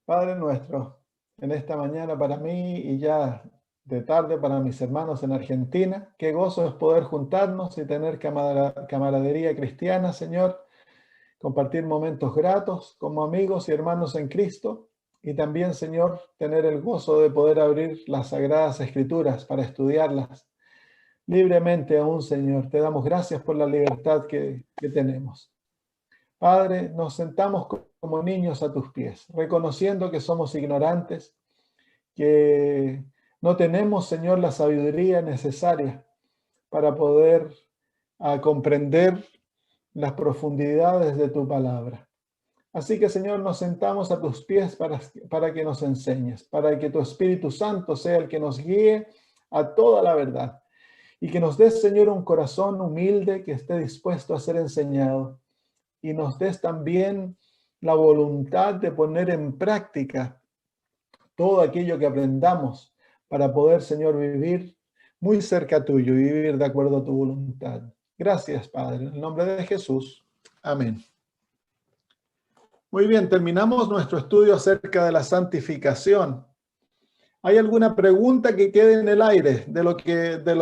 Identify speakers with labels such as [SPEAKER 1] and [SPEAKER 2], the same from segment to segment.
[SPEAKER 1] Padre nuestro, en esta mañana para mí y ya de tarde para mis hermanos en Argentina, qué gozo es poder juntarnos y tener camaradería cristiana, Señor, compartir momentos gratos como amigos y hermanos en Cristo y también, Señor, tener el gozo de poder abrir las Sagradas Escrituras para estudiarlas libremente aún, Señor. Te damos gracias por la libertad que tenemos. Padre, nos sentamos como niños a tus pies, reconociendo que somos ignorantes, que no tenemos, Señor, la sabiduría necesaria para poder comprender las profundidades de tu palabra. Así que, Señor, nos sentamos a tus pies para que nos enseñes, para que tu Espíritu Santo sea el que nos guíe a toda la verdad y que nos des, Señor, un corazón humilde que esté dispuesto a ser enseñado y nos des también la voluntad de poner en práctica todo aquello que aprendamos para poder, Señor, vivir muy cerca tuyo y vivir de acuerdo a tu voluntad. Gracias, Padre, en el nombre de Jesús. Amén. Muy bien, terminamos nuestro estudio acerca de la santificación. ¿Hay alguna pregunta que quede en el aire de lo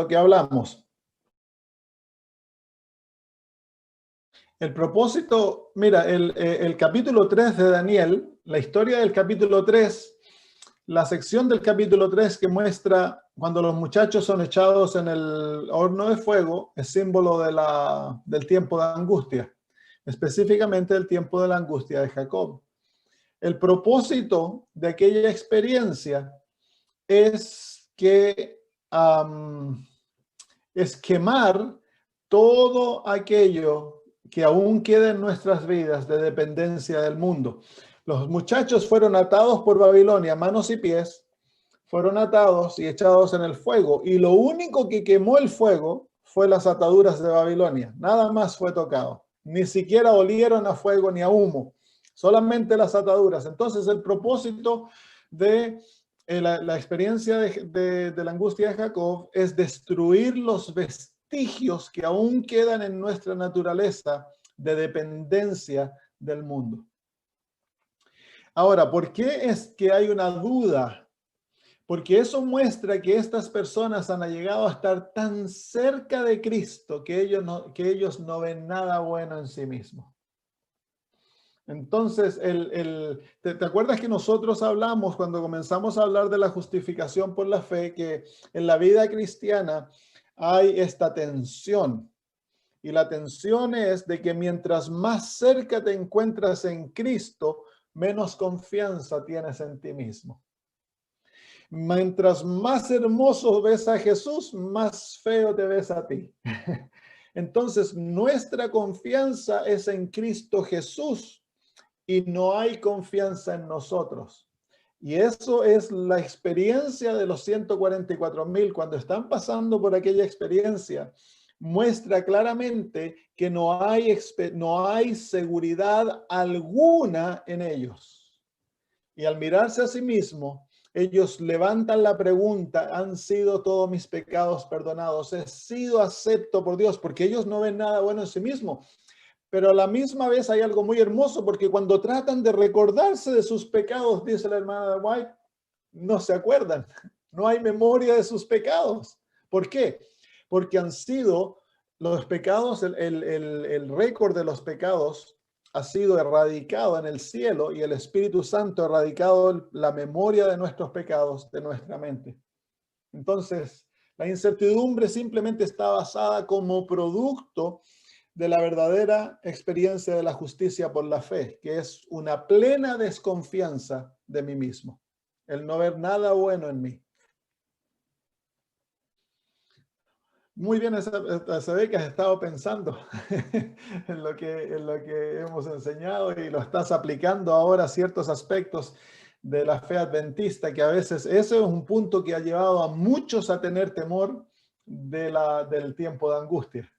[SPEAKER 1] que hablamos? El propósito, mira, el capítulo 3 de Daniel, la historia del capítulo 3, la sección del capítulo 3 que muestra cuando los muchachos son echados en el horno de fuego, es símbolo del tiempo de angustia, específicamente el tiempo de la angustia de Jacob. El propósito de aquella experiencia es es quemar todo aquello que aún queda en nuestras vidas de dependencia del mundo. Los muchachos fueron atados por Babilonia, manos y pies, fueron atados y echados en el fuego, y lo único que quemó el fuego fue las ataduras de Babilonia. Nada más fue tocado. Ni siquiera olieron a fuego ni a humo, solamente las ataduras. Entonces el propósito de la experiencia de la angustia de Jacob es destruir los vestigios que aún quedan en nuestra naturaleza de dependencia del mundo. Ahora, ¿por qué es que hay una duda? Porque eso muestra que estas personas han llegado a estar tan cerca de Cristo que ellos no ven nada bueno en sí mismos. Entonces, ¿te acuerdas que nosotros hablamos cuando comenzamos a hablar de la justificación por la fe, que en la vida cristiana hay esta tensión? Y la tensión es de que mientras más cerca te encuentras en Cristo, menos confianza tienes en ti mismo. Mientras más hermoso ves a Jesús, más feo te ves a ti. Entonces, nuestra confianza es en Cristo Jesús y no hay confianza en nosotros. Y eso es la experiencia de los 144,000. Cuando están pasando por aquella experiencia, muestra claramente que no hay seguridad alguna en ellos. Y al mirarse a sí mismos, ellos levantan la pregunta: ¿han sido todos mis pecados perdonados? ¿He sido acepto por Dios? Porque ellos no ven nada bueno en sí mismos. Pero a la misma vez hay algo muy hermoso, porque cuando tratan de recordarse de sus pecados, dice la hermana de White, no se acuerdan. No hay memoria de sus pecados. ¿Por qué? Porque han sido los pecados, el récord de los pecados ha sido erradicado en el cielo, y el Espíritu Santo ha erradicado la memoria de nuestros pecados de nuestra mente. Entonces, la incertidumbre simplemente está basada como producto de la verdadera experiencia de la justicia por la fe, que es una plena desconfianza de mí mismo, el no ver nada bueno en mí. Muy bien, se ve que has estado pensando en lo que hemos enseñado y lo estás aplicando ahora a ciertos aspectos de la fe adventista, que a veces ese es un punto que ha llevado a muchos a tener temor del tiempo de angustia.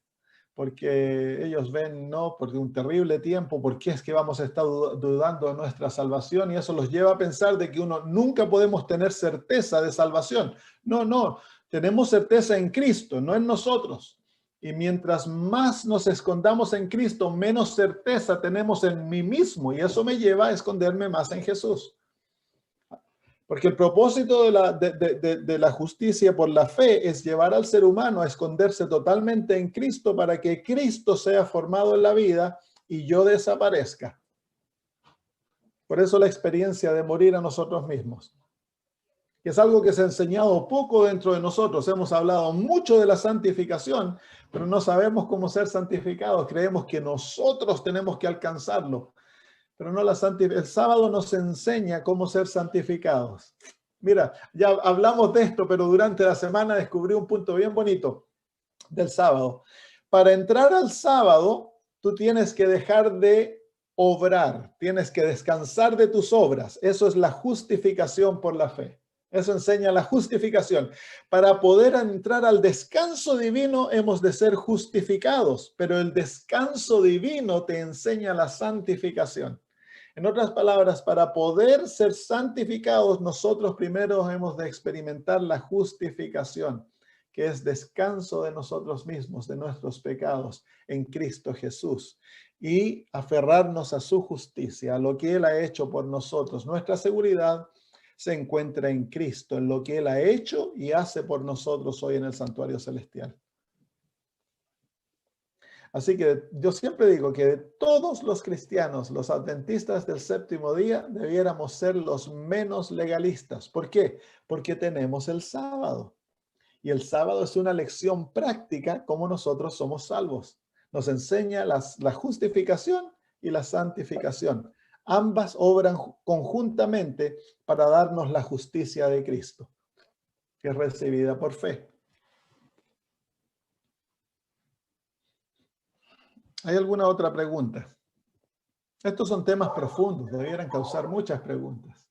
[SPEAKER 1] Porque ellos ven, no, porque un terrible tiempo, ¿por qué es que vamos a estar dudando de nuestra salvación? Y eso los lleva a pensar de que nunca podemos tener certeza de salvación. No, tenemos certeza en Cristo, no en nosotros. Y mientras más nos escondamos en Cristo, menos certeza tenemos en mí mismo. Y eso me lleva a esconderme más en Jesús. Porque el propósito de la justicia por la fe es llevar al ser humano a esconderse totalmente en Cristo para que Cristo sea formado en la vida y yo desaparezca. Por eso la experiencia de morir a nosotros mismos. Que es algo que se ha enseñado poco dentro de nosotros. Hemos hablado mucho de la santificación, pero no sabemos cómo ser santificados. Creemos que nosotros tenemos que alcanzarlo. Pero no el sábado nos enseña cómo ser santificados. Mira, ya hablamos de esto, pero durante la semana descubrí un punto bien bonito del sábado. Para entrar al sábado, tú tienes que dejar de obrar, tienes que descansar de tus obras. Eso es la justificación por la fe. Eso enseña la justificación. Para poder entrar al descanso divino hemos de ser justificados, pero el descanso divino te enseña la santificación. En otras palabras, para poder ser santificados, nosotros primero hemos de experimentar la justificación, que es descanso de nosotros mismos, de nuestros pecados en Cristo Jesús, y aferrarnos a su justicia, a lo que Él ha hecho por nosotros. Nuestra seguridad se encuentra en Cristo, en lo que Él ha hecho y hace por nosotros hoy en el santuario celestial. Así que yo siempre digo que de todos los cristianos, los adventistas del séptimo día, debiéramos ser los menos legalistas. ¿Por qué? Porque tenemos el sábado. Y el sábado es una lección práctica cómo nosotros somos salvos. Nos enseña la justificación y la santificación. Ambas obran conjuntamente para darnos la justicia de Cristo, que es recibida por fe. ¿Hay alguna otra pregunta? Estos son temas profundos, debieran causar muchas preguntas.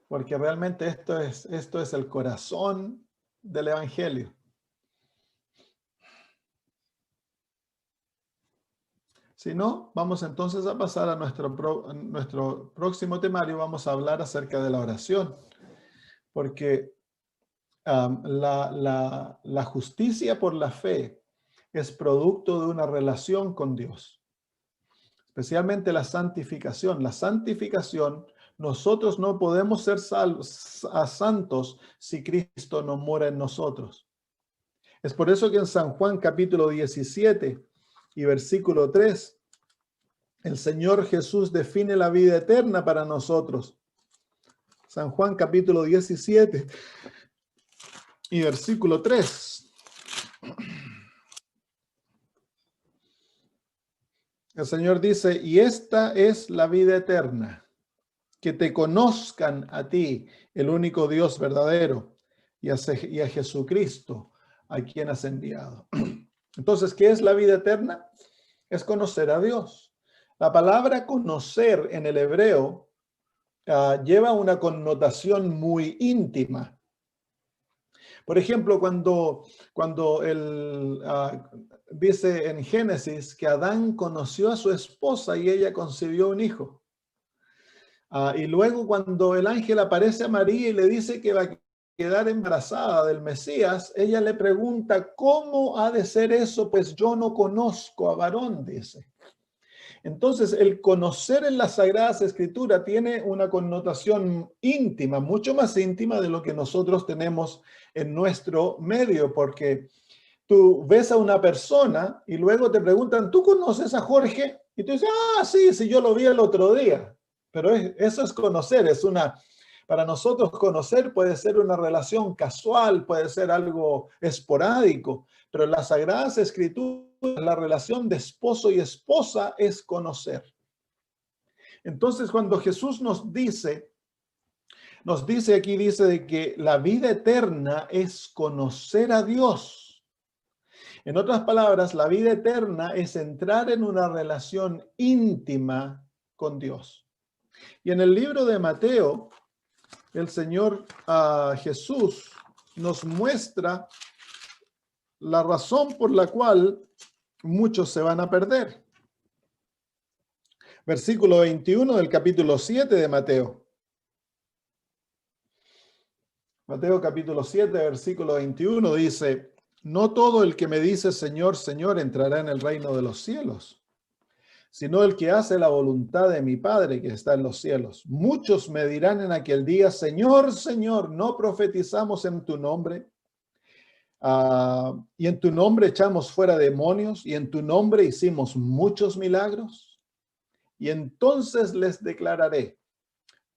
[SPEAKER 1] Porque realmente esto es el corazón del Evangelio. Si no, vamos entonces a pasar a nuestro próximo temario. Vamos a hablar acerca de la oración. Porque la justicia por la fe es producto de una relación con Dios. Especialmente la santificación. La santificación, nosotros no podemos ser santos si Cristo no mora en nosotros. Es por eso que en San Juan capítulo 17 y versículo 3, el Señor Jesús define la vida eterna para nosotros. San Juan capítulo 17 y versículo 3. El Señor dice, y esta es la vida eterna, que te conozcan a ti, el único Dios verdadero, y a Jesucristo, a quien has enviado. Entonces, ¿qué es la vida eterna? Es conocer a Dios. La palabra conocer en el hebreo lleva una connotación muy íntima. Por ejemplo, cuando él dice en Génesis que Adán conoció a su esposa y ella concibió un hijo. Y luego cuando el ángel aparece a María y le dice que va a quedar embarazada del Mesías, ella le pregunta, ¿cómo ha de ser eso? Pues yo no conozco a varón, dice. Entonces, el conocer en las Sagradas Escrituras tiene una connotación íntima, mucho más íntima de lo que nosotros tenemos en nuestro medio, porque tú ves a una persona y luego te preguntan, ¿tú conoces a Jorge? Y tú dices, sí, yo lo vi el otro día. Pero eso es conocer, para nosotros conocer puede ser una relación casual, puede ser algo esporádico, pero en las Sagradas Escrituras la relación de esposo y esposa es conocer. Entonces, cuando Jesús nos dice aquí, dice de que la vida eterna es conocer a Dios. En otras palabras, la vida eterna es entrar en una relación íntima con Dios. Y en el libro de Mateo, el Señor Jesús nos muestra la razón por la cual muchos se van a perder. Versículo 21 del capítulo 7 de Mateo. Mateo capítulo 7, versículo 21 dice, no todo el que me dice Señor, Señor entrará en el reino de los cielos, sino el que hace la voluntad de mi Padre que está en los cielos. Muchos me dirán en aquel día, Señor, Señor, ¿no profetizamos en tu nombre? Y en tu nombre echamos fuera demonios, y en tu nombre hicimos muchos milagros. Y entonces les declararé,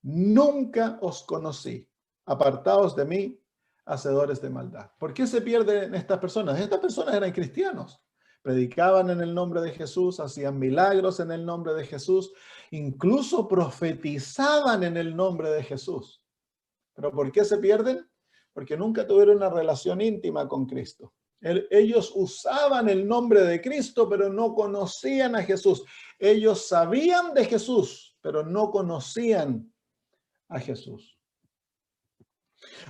[SPEAKER 1] nunca os conocí, apartaos de mí, hacedores de maldad. ¿Por qué se pierden estas personas? Estas personas eran cristianos. Predicaban en el nombre de Jesús, hacían milagros en el nombre de Jesús, incluso profetizaban en el nombre de Jesús. ¿Pero por qué se pierden? Porque nunca tuvieron una relación íntima con Cristo. Ellos usaban el nombre de Cristo, pero no conocían a Jesús. Ellos sabían de Jesús, pero no conocían a Jesús.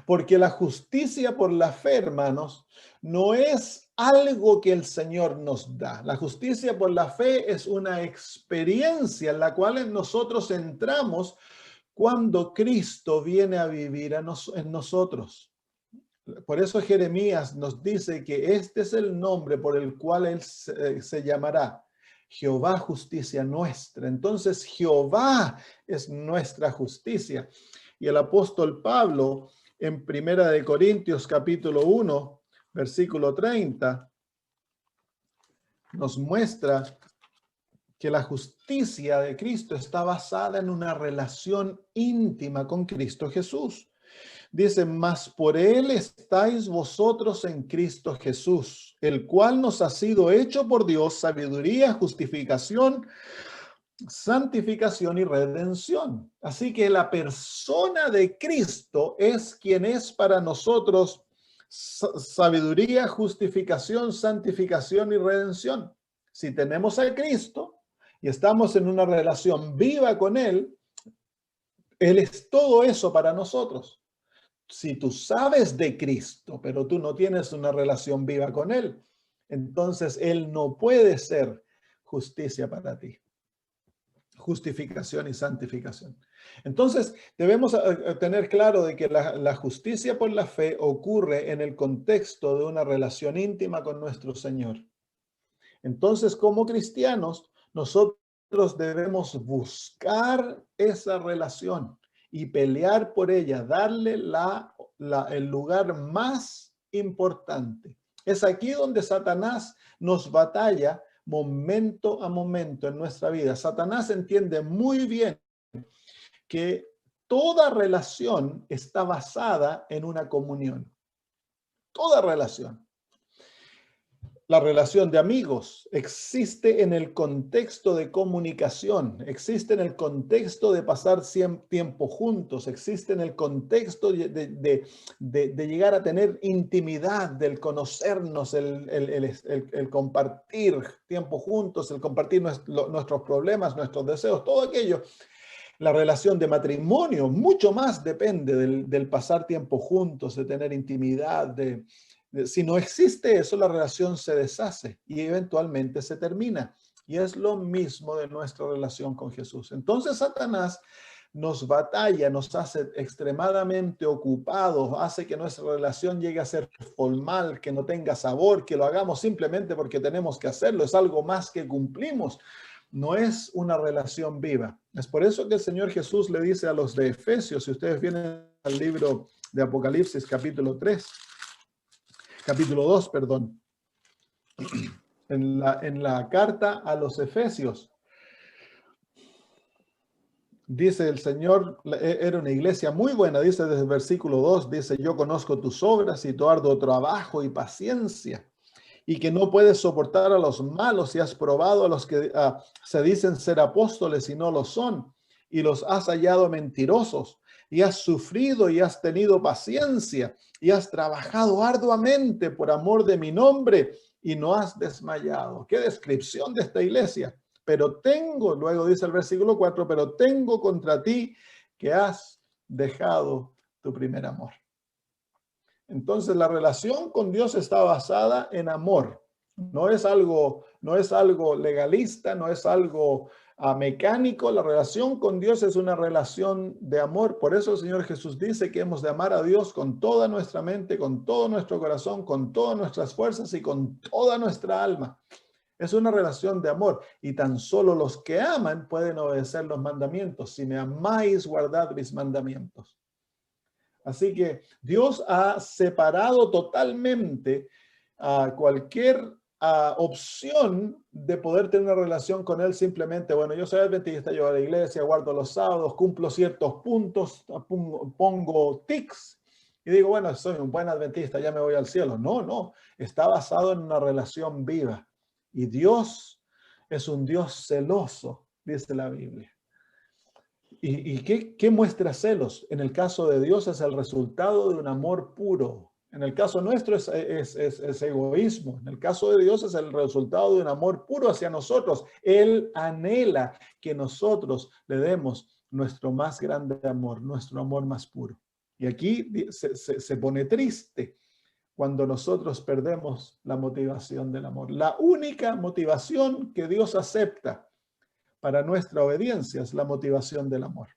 [SPEAKER 1] Porque la justicia por la fe, hermanos, no es algo que el Señor nos da. La justicia por la fe es una experiencia en la cual nosotros entramos cuando Cristo viene a vivir en nosotros. Por eso Jeremías nos dice que este es el nombre por el cual él se llamará Jehová justicia nuestra. Entonces Jehová es nuestra justicia. Y el apóstol Pablo en Primera de Corintios capítulo 1, versículo 30, nos muestra que la justicia de Cristo está basada en una relación íntima con Cristo Jesús. Dice, mas por él estáis vosotros en Cristo Jesús, el cual nos ha sido hecho por Dios sabiduría, justificación, santificación y redención. Así que la persona de Cristo es quien es para nosotros sabiduría, justificación, santificación y redención. Si tenemos a Cristo y estamos en una relación viva con Él, Él es todo eso para nosotros. Si tú sabes de Cristo, pero tú no tienes una relación viva con Él, entonces Él no puede ser justicia para ti. Justificación y santificación. Entonces, debemos tener claro de que la justicia por la fe ocurre en el contexto de una relación íntima con nuestro Señor. Entonces, como cristianos, nosotros debemos buscar esa relación y pelear por ella, darle el lugar más importante. Es aquí donde Satanás nos batalla momento a momento en nuestra vida. Satanás entiende muy bien que toda relación está basada en una comunión. Toda relación. La relación de amigos existe en el contexto de comunicación, existe en el contexto de pasar tiempo juntos, existe en el contexto de llegar a tener intimidad, del conocernos, el compartir tiempo juntos, el compartir nuestros problemas, nuestros deseos, todo aquello. La relación de matrimonio mucho más depende del pasar tiempo juntos, de tener intimidad, si no existe eso, la relación se deshace y eventualmente se termina. Y es lo mismo de nuestra relación con Jesús. Entonces Satanás nos batalla, nos hace extremadamente ocupados, hace que nuestra relación llegue a ser formal, que no tenga sabor, que lo hagamos simplemente porque tenemos que hacerlo. Es algo más que cumplimos. No es una relación viva. Es por eso que el Señor Jesús le dice a los de Efesios, si ustedes vienen al libro de Apocalipsis capítulo 2, perdón, en la carta a los Efesios, dice el Señor, era una iglesia muy buena, dice desde el versículo 2, dice, yo conozco tus obras y tu arduo trabajo y paciencia, y que no puedes soportar a los malos y has probado a los que se dicen ser apóstoles y no lo son, y los has hallado mentirosos, y has sufrido y has tenido paciencia, y has trabajado arduamente por amor de mi nombre, y no has desmayado. ¡Qué descripción de esta iglesia! Pero tengo, luego dice el versículo 4, pero tengo contra ti que has dejado tu primer amor. Entonces la relación con Dios está basada en amor. No es algo legalista, no es algo mecánico. La relación con Dios es una relación de amor. Por eso el Señor Jesús dice que hemos de amar a Dios con toda nuestra mente, con todo nuestro corazón, con todas nuestras fuerzas y con toda nuestra alma. Es una relación de amor y tan solo los que aman pueden obedecer los mandamientos. Si me amáis, guardad mis mandamientos. Así que Dios ha separado totalmente cualquier opción de poder tener una relación con Él simplemente, bueno, yo soy adventista, yo voy a la iglesia, guardo los sábados, cumplo ciertos puntos, pongo tics y digo, bueno, soy un buen adventista, ya me voy al cielo. No, no, está basado en una relación viva. Y Dios es un Dios celoso, dice la Biblia. ¿Y qué muestra celos? En el caso de Dios es el resultado de un amor puro. En el caso nuestro es egoísmo. En el caso de Dios es el resultado de un amor puro hacia nosotros. Él anhela que nosotros le demos nuestro más grande amor, nuestro amor más puro. Y aquí se pone triste cuando nosotros perdemos la motivación del amor. La única motivación que Dios acepta para nuestra obediencia es la motivación del amor.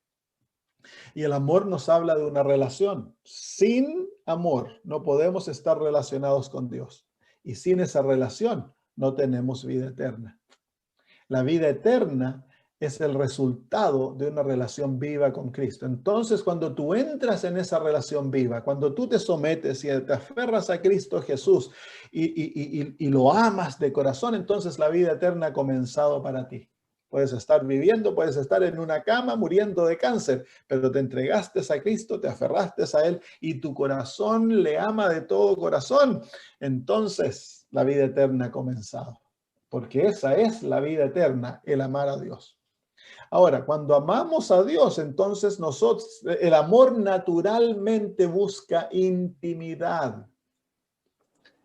[SPEAKER 1] Y el amor nos habla de una relación. Sin amor no podemos estar relacionados con Dios. Y sin esa relación no tenemos vida eterna. La vida eterna es el resultado de una relación viva con Cristo. Entonces, cuando tú entras en esa relación viva, cuando tú te sometes y te aferras a Cristo Jesús y lo amas de corazón, entonces la vida eterna ha comenzado para ti. Puedes estar viviendo, puedes estar en una cama muriendo de cáncer, pero te entregaste a Cristo, te aferraste a Él y tu corazón le ama de todo corazón. Entonces la vida eterna ha comenzado, porque esa es la vida eterna, el amar a Dios. Ahora, cuando amamos a Dios, entonces el amor naturalmente busca intimidad.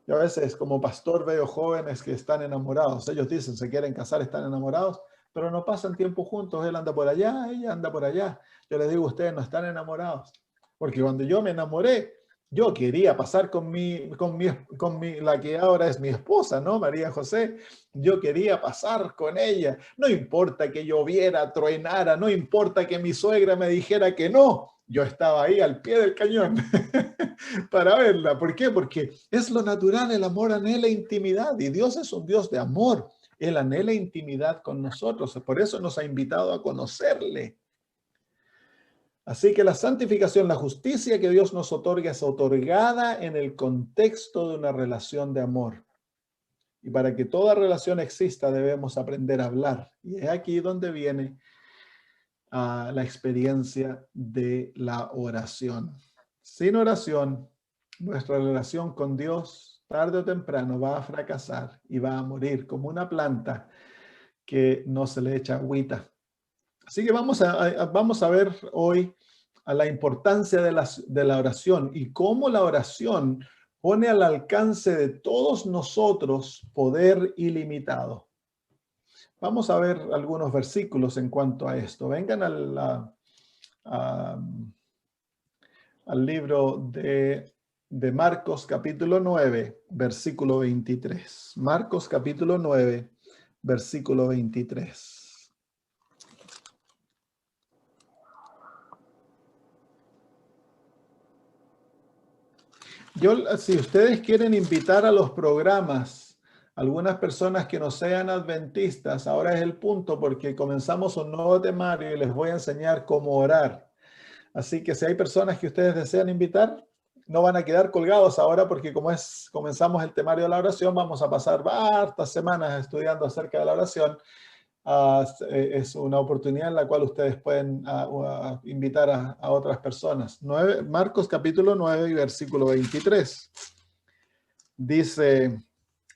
[SPEAKER 1] Yo a veces como pastor veo jóvenes que están enamorados. Ellos dicen, se quieren casar, están enamorados, pero no pasan tiempo juntos. Él anda por allá, ella anda por allá. Yo les digo, ustedes no están enamorados. Porque cuando yo me enamoré, yo quería pasar con la que ahora es mi esposa, ¿no? María José. Yo quería pasar con ella. No importa que lloviera, truenara, no importa que mi suegra me dijera que no. Yo estaba ahí al pie del cañón para verla. ¿Por qué? Porque es lo natural, el amor anhela intimidad y Dios es un Dios de amor. Él anhela intimidad con nosotros. Por eso nos ha invitado a conocerle. Así que la santificación, la justicia que Dios nos otorga es otorgada en el contexto de una relación de amor. Y para que toda relación exista debemos aprender a hablar. Y es aquí donde viene la experiencia de la oración. Sin oración, nuestra relación con Dios tarde o temprano va a fracasar y va a morir como una planta que no se le echa agüita. Así que vamos a ver hoy a la importancia de la oración y cómo la oración pone al alcance de todos nosotros poder ilimitado. Vamos a ver algunos versículos en cuanto a esto. Vengan al libro de Marcos capítulo 9, versículo 23. Marcos capítulo 9, versículo 23. Si ustedes quieren invitar a los programas algunas personas que no sean adventistas, ahora es el punto porque comenzamos un nuevo temario y les voy a enseñar cómo orar. Así que si hay personas que ustedes desean invitar, no van a quedar colgados ahora porque comenzamos el temario de la oración, vamos a pasar hartas semanas estudiando acerca de la oración. Es una oportunidad en la cual ustedes pueden invitar a otras personas. Marcos capítulo 9 y versículo 23. Dice,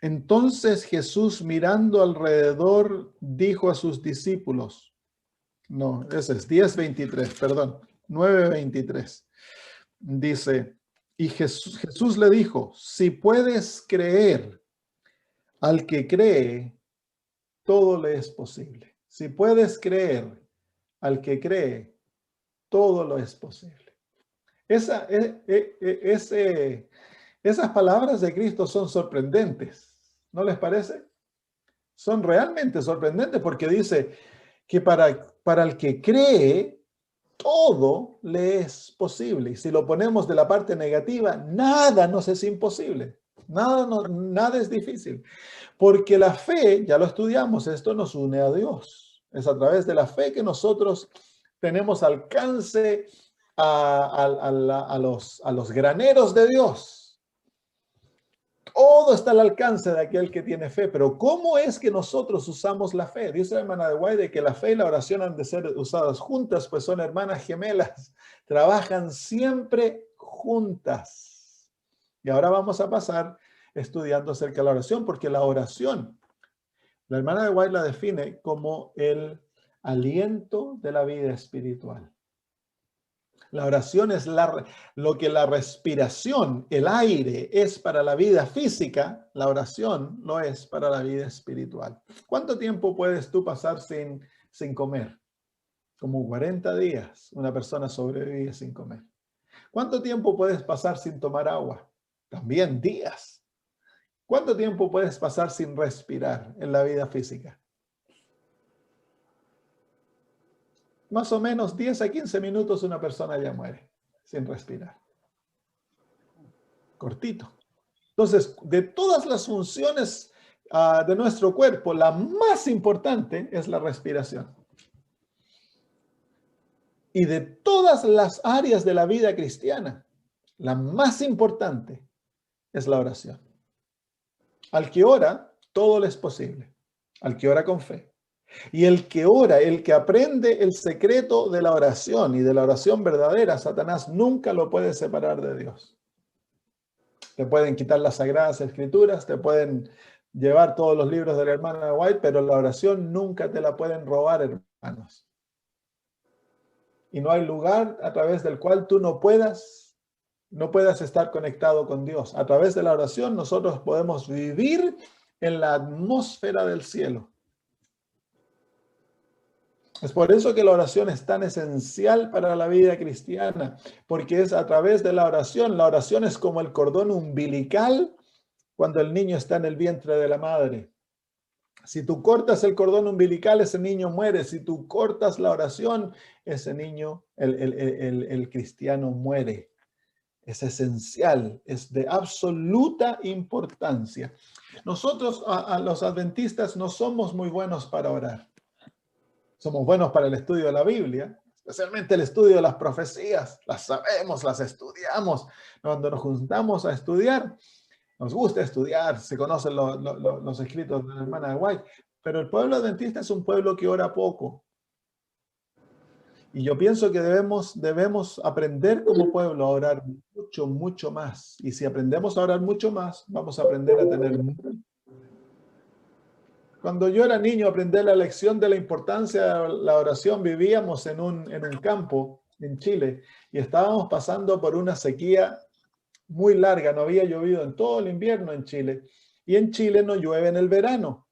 [SPEAKER 1] entonces Jesús mirando alrededor dijo a sus discípulos, no, ese es 10:23, perdón, 9:23. Dice, y Jesús le dijo, si puedes creer, al que cree, todo le es posible. Si puedes creer, al que cree, todo lo es posible. Esas palabras de Cristo son sorprendentes, ¿no les parece? Son realmente sorprendentes porque dice que para el que cree, todo le es posible. Y si lo ponemos de la parte negativa, nada nos es imposible. Nada, nada es difícil. Porque la fe, ya lo estudiamos, esto nos une a Dios. Es a través de la fe que nosotros tenemos alcance a los graneros de Dios. Todo está al alcance de aquel que tiene fe, pero ¿cómo es que nosotros usamos la fe? Dice la hermana de White que la fe y la oración han de ser usadas juntas, pues son hermanas gemelas, trabajan siempre juntas. Y ahora vamos a pasar estudiando acerca de la oración, porque la oración, la hermana de White la define como el aliento de la vida espiritual. La oración es lo que la respiración, el aire, es para la vida física, la oración lo es para la vida espiritual. ¿Cuánto tiempo puedes tú pasar sin comer? Como 40 días una persona sobrevive sin comer. ¿Cuánto tiempo puedes pasar sin tomar agua? También días. ¿Cuánto tiempo puedes pasar sin respirar en la vida física? Más o menos 10 a 15 minutos una persona ya muere sin respirar. Cortito. Entonces, de todas las funciones de nuestro cuerpo, la más importante es la respiración. Y de todas las áreas de la vida cristiana, la más importante es la oración. Al que ora, todo le es posible. Al que ora con fe. Y el que ora, el que aprende el secreto de la oración y de la oración verdadera, Satanás nunca lo puede separar de Dios. Te pueden quitar las sagradas escrituras, te pueden llevar todos los libros de la hermana White, pero la oración nunca te la pueden robar, hermanos. Y no hay lugar a través del cual tú no puedas estar conectado con Dios. A través de la oración nosotros podemos vivir en la atmósfera del cielo. Es por eso que la oración es tan esencial para la vida cristiana, porque es a través de la oración es como el cordón umbilical cuando el niño está en el vientre de la madre. Si tú cortas el cordón umbilical, ese niño muere. Si tú cortas la oración, ese niño, el cristiano muere. Es esencial, es de absoluta importancia. Nosotros, a los adventistas, no somos muy buenos para orar. Somos buenos para el estudio de la Biblia, especialmente el estudio de las profecías. Las sabemos, las estudiamos. Cuando nos juntamos a estudiar, nos gusta estudiar, se conocen los escritos de la hermana de White, pero el pueblo adventista es un pueblo que ora poco. Y yo pienso que debemos aprender como pueblo a orar mucho, mucho más. Y si aprendemos a orar mucho más, vamos a aprender a tener mucho. Cuando yo era niño, aprendí la lección de la importancia de la oración. Vivíamos en un campo en Chile y estábamos pasando por una sequía muy larga. No había llovido en todo el invierno en Chile. Y en Chile no llueve en el verano.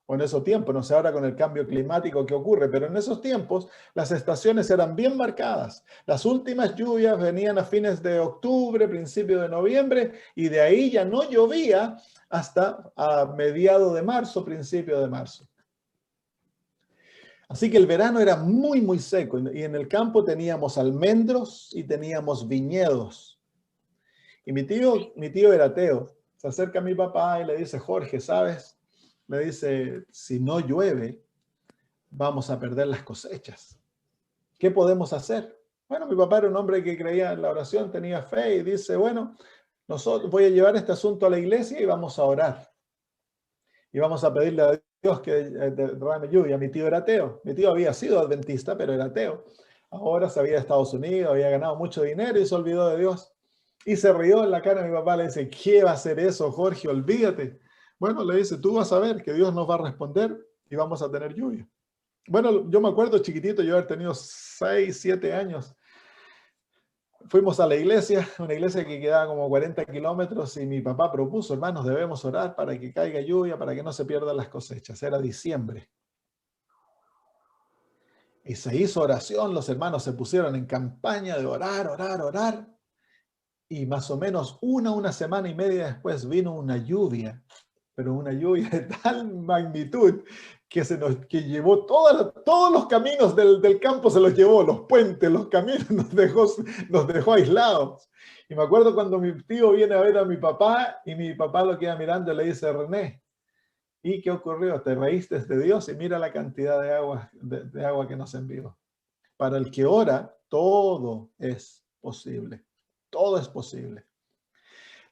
[SPEAKER 1] O en esos tiempos, no sé ahora con el cambio climático que ocurre, pero en esos tiempos las estaciones eran bien marcadas. Las últimas lluvias venían a fines de octubre, principio de noviembre, y de ahí ya no llovía hasta a mediados de marzo, principio de marzo. Así que el verano era muy, muy seco, y en el campo teníamos almendros y teníamos viñedos. Y mi tío era ateo. Se acerca a mi papá y le dice: Jorge, ¿sabes? Le dice, si no llueve, vamos a perder las cosechas. ¿Qué podemos hacer? Bueno, mi papá era un hombre que creía en la oración, tenía fe y dice, bueno, voy a llevar este asunto a la iglesia y vamos a orar. Y vamos a pedirle a Dios que derrame lluvia. Mi tío era ateo. Mi tío había sido adventista, pero era ateo. Ahora se había a Estados Unidos, había ganado mucho dinero y se olvidó de Dios. Y se rió en la cara de mi papá, le dice, ¿qué va a hacer eso, Jorge? Olvídate. Bueno, le dice, tú vas a ver que Dios nos va a responder y vamos a tener lluvia. Bueno, yo me acuerdo chiquitito, yo haber tenido 6, 7 años. Fuimos a la iglesia, una iglesia que quedaba como 40 kilómetros y mi papá propuso, hermanos, debemos orar para que caiga lluvia, para que no se pierdan las cosechas. Era diciembre. Y se hizo oración, los hermanos se pusieron en campaña de orar, orar, orar. Y más o menos una semana y media después vino una lluvia, pero una lluvia de tal magnitud que llevó todos los caminos del campo, se los llevó, los puentes, los caminos, nos dejó aislados. Y me acuerdo cuando mi tío viene a ver a mi papá y mi papá lo queda mirando y le dice, René, ¿y qué ocurrió? Te reíste de Dios y mira la cantidad de agua que nos envió. Para el que ora, todo es posible. Todo es posible.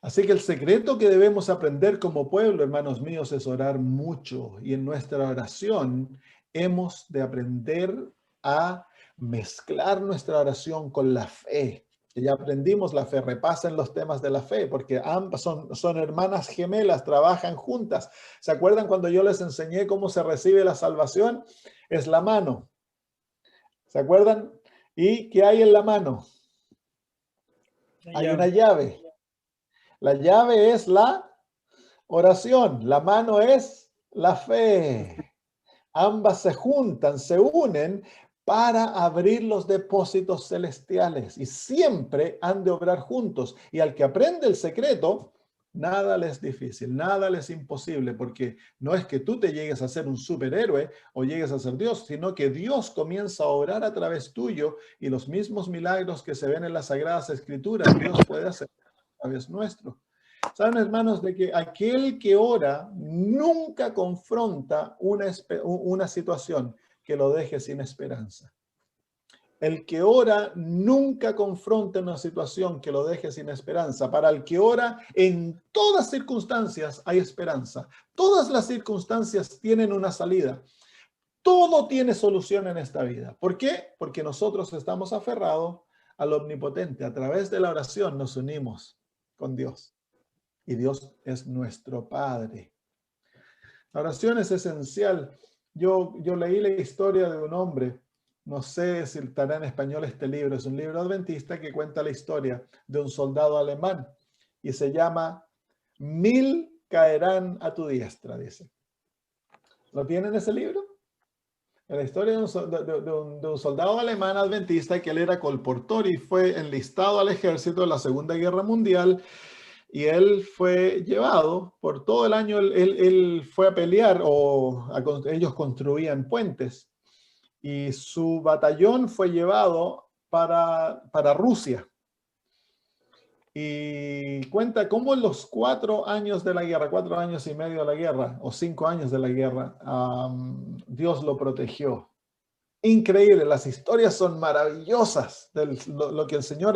[SPEAKER 1] Así que el secreto que debemos aprender como pueblo, hermanos míos, es orar mucho. Y en nuestra oración hemos de aprender a mezclar nuestra oración con la fe. Que ya aprendimos la fe, repasen los temas de la fe, porque ambas son hermanas gemelas, trabajan juntas. ¿Se acuerdan cuando yo les enseñé cómo se recibe la salvación? Es la mano. ¿Se acuerdan? ¿Y qué hay en la mano? Hay una llave. La llave es la oración, la mano es la fe. Ambas se juntan, se unen para abrir los depósitos celestiales y siempre han de obrar juntos. Y al que aprende el secreto, nada le es difícil, nada le es imposible, porque no es que tú te llegues a ser un superhéroe o llegues a ser Dios, sino que Dios comienza a obrar a través tuyo y los mismos milagros que se ven en las Sagradas Escrituras, Dios puede hacer a través nuestro. Saben, hermanos, de que aquel que ora nunca confronta una situación que lo deje sin esperanza. El que ora nunca confronta una situación que lo deje sin esperanza. Para el que ora, en todas circunstancias hay esperanza. Todas las circunstancias tienen una salida. Todo tiene solución en esta vida. ¿Por qué? Porque nosotros estamos aferrados al Omnipotente. A través de la oración nos unimos con Dios. Y Dios es nuestro Padre. La oración es esencial. Yo leí la historia de un hombre, no sé si estará en español este libro, es un libro adventista que cuenta la historia de un soldado alemán y se llama 1000 caerán a tu diestra, dice. ¿Lo tienen ese libro? La historia de un soldado alemán adventista que él era colportor y fue enlistado al ejército de la Segunda Guerra Mundial. Y él fue llevado por todo el año, él fue a pelear ellos construían puentes y su batallón fue llevado para Rusia. Y cuenta cómo en los 4 años de la guerra, 4 años y medio de la guerra, o 5 años de la guerra, Dios lo protegió. Increíble, las historias son maravillosas de lo que el Señor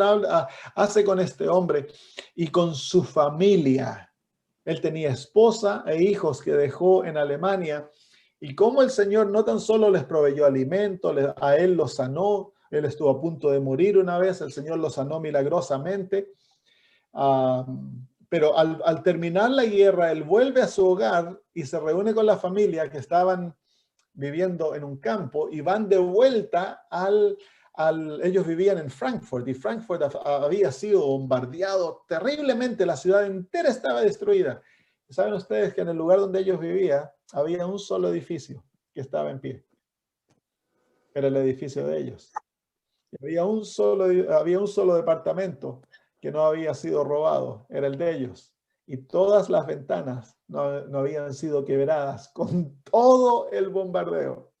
[SPEAKER 1] hace con este hombre y con su familia. Él tenía esposa e hijos que dejó en Alemania y cómo el Señor no tan solo les proveyó alimento, a él lo sanó, él estuvo a punto de morir una vez, el Señor lo sanó milagrosamente, pero al terminar la guerra, él vuelve a su hogar y se reúne con la familia que estaban viviendo en un campo y van de vuelta ellos vivían en Frankfurt y Frankfurt había sido bombardeado terriblemente, la ciudad entera estaba destruida. ¿Saben ustedes que en el lugar donde ellos vivían había un solo edificio que estaba en pie? Era el edificio de ellos. Había un solo departamento que no había sido robado, era el de ellos. Y todas las ventanas no habían sido quebradas con todo el bombardeo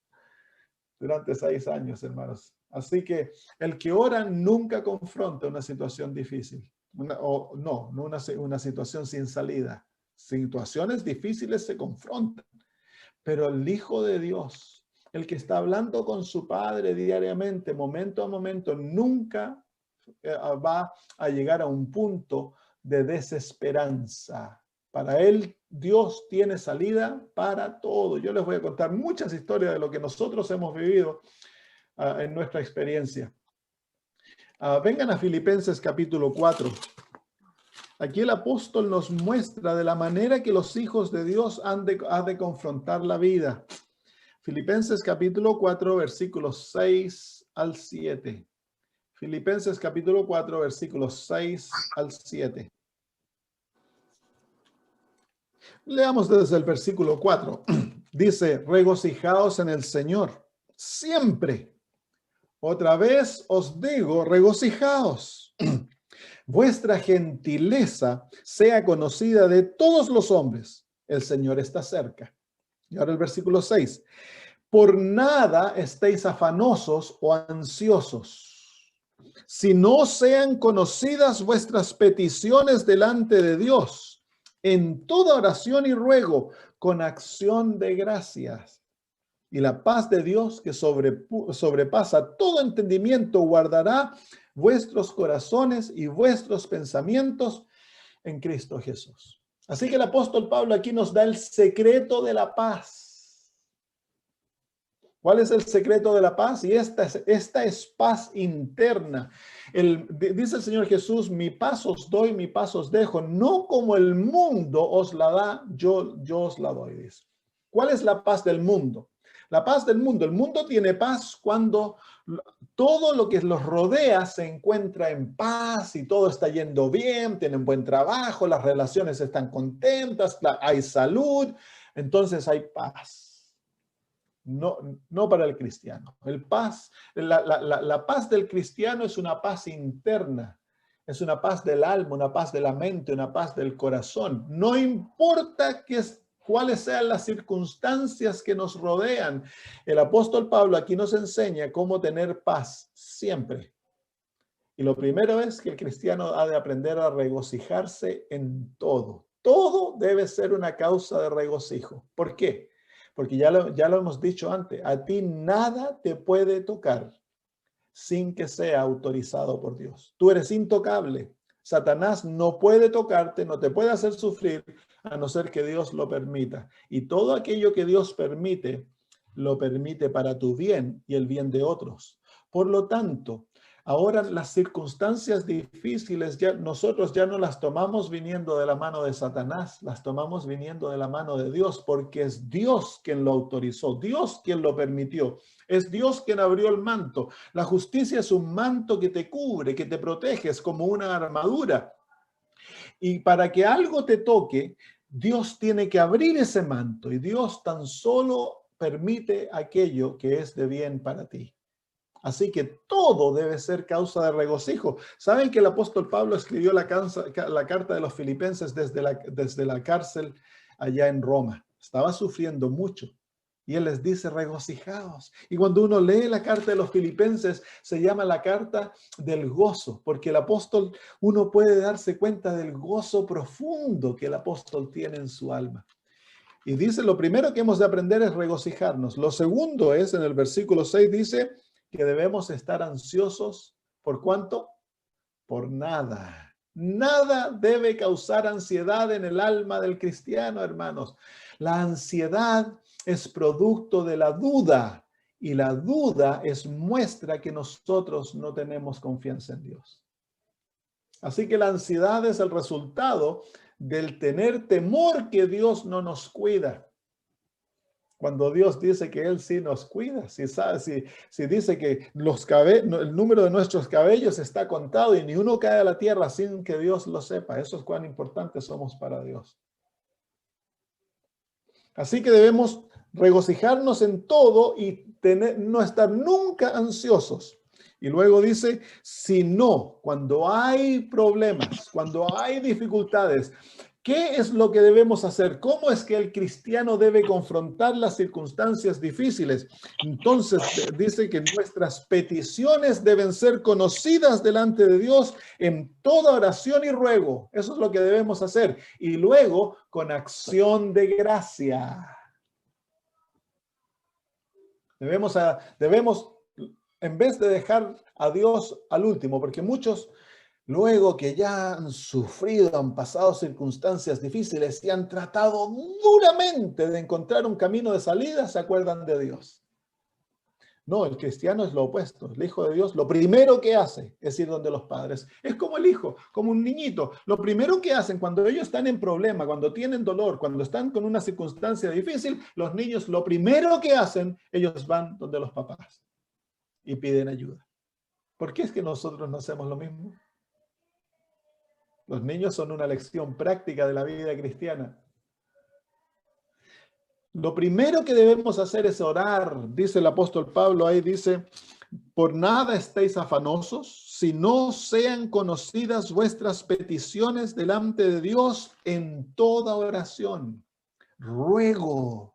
[SPEAKER 1] durante 6 años, hermanos. Así que el que ora nunca confronta una situación difícil, una situación sin salida. Situaciones difíciles se confrontan, pero el Hijo de Dios, el que está hablando con su Padre diariamente, momento a momento, nunca va a llegar a un punto de desesperanza. Para él, Dios tiene salida para todo. Yo les voy a contar muchas historias de lo que nosotros hemos vivido en nuestra experiencia. Vengan a Filipenses capítulo 4. Aquí el apóstol nos muestra de la manera que los hijos de Dios han de confrontar la vida. Filipenses capítulo 4, versículos 6 al 7. Filipenses capítulo 4, versículos 6 al 7. Leamos desde el versículo 4. Dice, regocijaos en el Señor, siempre. Otra vez os digo, regocijaos. Vuestra gentileza sea conocida de todos los hombres. El Señor está cerca. Y ahora el versículo 6. Por nada estéis afanosos o ansiosos, si no sean conocidas vuestras peticiones delante de Dios, en toda oración y ruego, con acción de gracias. Y la paz de Dios, que sobrepasa todo entendimiento, guardará vuestros corazones y vuestros pensamientos en Cristo Jesús. Así que el apóstol Pablo aquí nos da el secreto de la paz. ¿Cuál es el secreto de la paz? Y esta es paz interna. Dice el Señor Jesús, mi paz os doy, mi paz os dejo. No como el mundo os la da, yo os la doy. Dice. ¿Cuál es la paz del mundo? La paz del mundo. El mundo tiene paz cuando todo lo que los rodea se encuentra en paz y todo está yendo bien, tienen buen trabajo, las relaciones están contentas, hay salud, entonces hay paz. No para el cristiano. La paz del cristiano es una paz interna, es una paz del alma, una paz de la mente, una paz del corazón. No importa cuáles sean las circunstancias que nos rodean. El apóstol Pablo aquí nos enseña cómo tener paz siempre. Y lo primero es que el cristiano ha de aprender a regocijarse en todo. Todo debe ser una causa de regocijo. ¿Por qué? Porque ya lo hemos dicho antes, a ti nada te puede tocar sin que sea autorizado por Dios. Tú eres intocable. Satanás no puede tocarte, no te puede hacer sufrir, a no ser que Dios lo permita. Y todo aquello que Dios permite, lo permite para tu bien y el bien de otros. Por lo tanto, ahora las circunstancias difíciles nosotros ya no las tomamos viniendo de la mano de Satanás, las tomamos viniendo de la mano de Dios, porque es Dios quien lo autorizó, Dios quien lo permitió, es Dios quien abrió el manto. La justicia es un manto que te cubre, que te protege, es como una armadura. Y para que algo te toque, Dios tiene que abrir ese manto y Dios tan solo permite aquello que es de bien para ti. Así que todo debe ser causa de regocijo. ¿Saben que el apóstol Pablo escribió la carta de los Filipenses desde la cárcel allá en Roma? Estaba sufriendo mucho. Y él les dice, regocijaos. Y cuando uno lee la carta de los Filipenses, se llama la carta del gozo, porque el apóstol, uno puede darse cuenta del gozo profundo que el apóstol tiene en su alma. Y dice, lo primero que hemos de aprender es regocijarnos. Lo segundo es, en el versículo 6 dice, que debemos estar ansiosos. ¿Por cuánto? Por nada. Nada debe causar ansiedad en el alma del cristiano, hermanos. La ansiedad es producto de la duda y la duda es muestra que nosotros no tenemos confianza en Dios. Así que la ansiedad es el resultado del tener temor que Dios no nos cuida. Cuando Dios dice que Él sí nos cuida, si dice que el número de nuestros cabellos está contado y ni uno cae a la tierra sin que Dios lo sepa, eso es cuán importantes somos para Dios. Así que debemos regocijarnos en todo y no estar nunca ansiosos. Y luego dice, si no, cuando hay problemas, cuando hay dificultades, ¿qué es lo que debemos hacer? ¿Cómo es que el cristiano debe confrontar las circunstancias difíciles? Entonces dice que nuestras peticiones deben ser conocidas delante de Dios en toda oración y ruego. Eso es lo que debemos hacer. Y luego con acción de gracia. Debemos, en vez de dejar a Dios al último, porque muchos, luego que ya han sufrido, han pasado circunstancias difíciles y han tratado duramente de encontrar un camino de salida, se acuerdan de Dios. No, el cristiano es lo opuesto. El hijo de Dios, lo primero que hace es ir donde los padres. Es como el hijo, como un niñito. Lo primero que hacen cuando ellos están en problema, cuando tienen dolor, cuando están con una circunstancia difícil, los niños, lo primero que hacen, ellos van donde los papás y piden ayuda. ¿Por qué es que nosotros no hacemos lo mismo? Los niños son una lección práctica de la vida cristiana. Lo primero que debemos hacer es orar, dice el apóstol Pablo, ahí dice, por nada estéis afanosos, si no sean conocidas vuestras peticiones delante de Dios en toda oración, ruego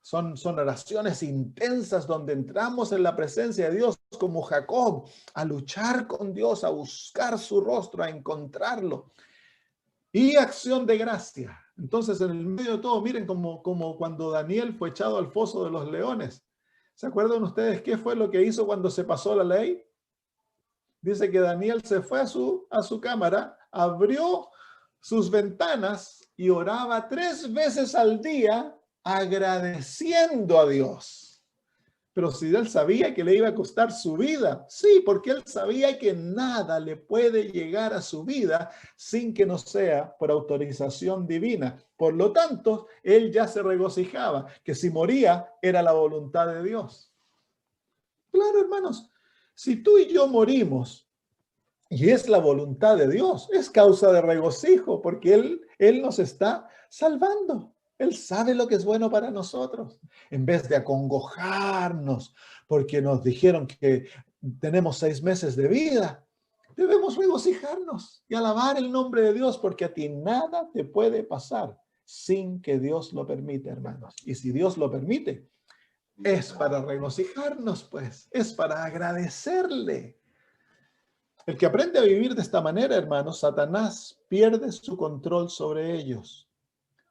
[SPEAKER 1] Son oraciones intensas donde entramos en la presencia de Dios como Jacob, a luchar con Dios, a buscar su rostro, a encontrarlo. Y acción de gracia. Entonces, en el medio de todo, miren como cuando Daniel fue echado al foso de los leones. ¿Se acuerdan ustedes qué fue lo que hizo cuando se pasó la ley? Dice que Daniel se fue a su cámara, abrió sus ventanas y oraba 3 veces al día agradeciendo a Dios. Pero si él sabía que le iba a costar su vida, sí, porque él sabía que nada le puede llegar a su vida sin que no sea por autorización divina. Por lo tanto, él ya se regocijaba, que si moría era la voluntad de Dios. Claro, hermanos, si tú y yo morimos y es la voluntad de Dios, es causa de regocijo, porque Él nos está salvando. Él sabe lo que es bueno para nosotros. En vez de acongojarnos porque nos dijeron que tenemos 6 meses de vida, debemos regocijarnos y alabar el nombre de Dios, porque a ti nada te puede pasar sin que Dios lo permita, hermanos. Y si Dios lo permite, es para regocijarnos, pues, es para agradecerle. El que aprende a vivir de esta manera, hermanos, Satanás pierde su control sobre ellos,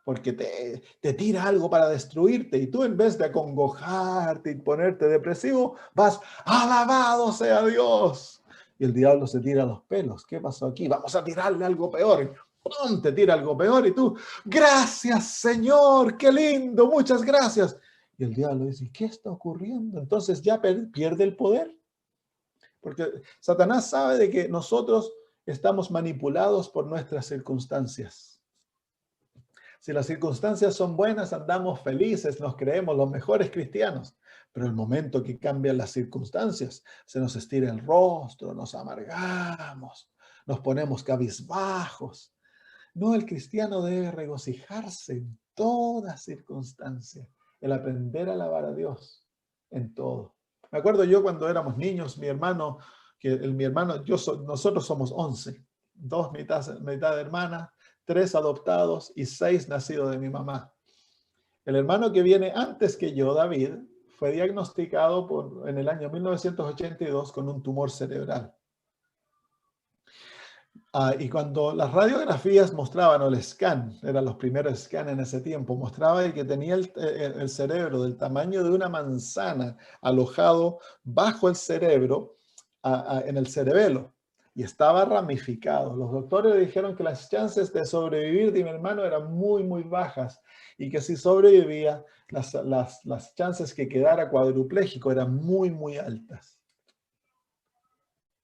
[SPEAKER 1] porque te tira algo para destruirte y tú, en vez de acongojarte y ponerte depresivo, vas, alabado sea Dios. Y el diablo se tira los pelos. ¿Qué pasó aquí? Vamos a tirarle algo peor. ¡Pum! Te tira algo peor y tú, gracias Señor, qué lindo, muchas gracias. Y el diablo dice, ¿qué está ocurriendo? Entonces ya pierde el poder. Porque Satanás sabe de que nosotros estamos manipulados por nuestras circunstancias. Si las circunstancias son buenas, andamos felices, nos creemos los mejores cristianos. Pero el momento que cambian las circunstancias, se nos estira el rostro, nos amargamos, nos ponemos cabizbajos. No, el cristiano debe regocijarse en toda circunstancia, el aprender a alabar a Dios en todo. Me acuerdo yo cuando éramos niños, nosotros somos 11, 2 mitad de hermanas, 3 adoptados y 6 nacidos de mi mamá. El hermano que viene antes que yo, David, fue diagnosticado en el año 1982 con un tumor cerebral. Y cuando las radiografías mostraban, o el scan, eran los primeros scans en ese tiempo, mostraba que tenía el cerebro del tamaño de una manzana alojado bajo el cerebro, en el cerebelo, y estaba ramificado. Los doctores le dijeron que las chances de sobrevivir de mi hermano eran muy, muy bajas, y que si sobrevivía, las chances que quedara cuadrupléjico eran muy, muy altas.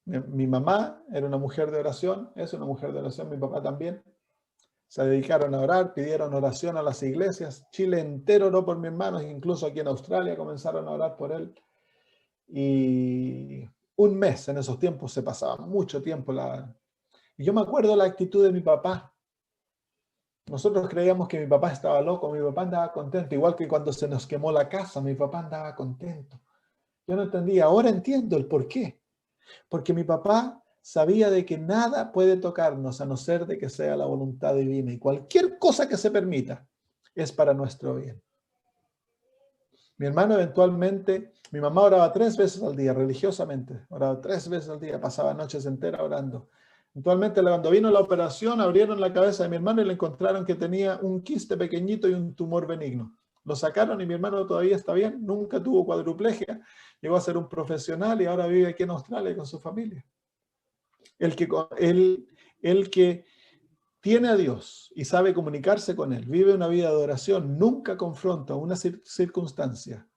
[SPEAKER 1] Mi mamá era una mujer de oración, es una mujer de oración, mi papá también. Se dedicaron a orar, pidieron oración a las iglesias. Chile entero oró por mi hermano, incluso aquí en Australia comenzaron a orar por él. Y un mes en esos tiempos se pasaba mucho tiempo. Y yo me acuerdo la actitud de mi papá. Nosotros creíamos que mi papá estaba loco, mi papá andaba contento, igual que cuando se nos quemó la casa, mi papá andaba contento. Yo no entendía, ahora entiendo el por qué. Porque mi papá sabía de que nada puede tocarnos a no ser de que sea la voluntad divina, y cualquier cosa que se permita es para nuestro bien. Mi hermano eventualmente, mi mamá oraba 3 veces al día, religiosamente, oraba 3 veces al día, pasaba noches enteras orando. Eventualmente, cuando vino la operación, abrieron la cabeza de mi hermano y le encontraron que tenía un quiste pequeñito y un tumor benigno. Lo sacaron y mi hermano todavía está bien, nunca tuvo cuadriplegia, llegó a ser un profesional y ahora vive aquí en Australia con su familia. El que tiene a Dios y sabe comunicarse con Él, vive una vida de oración, nunca confronta una circunstancia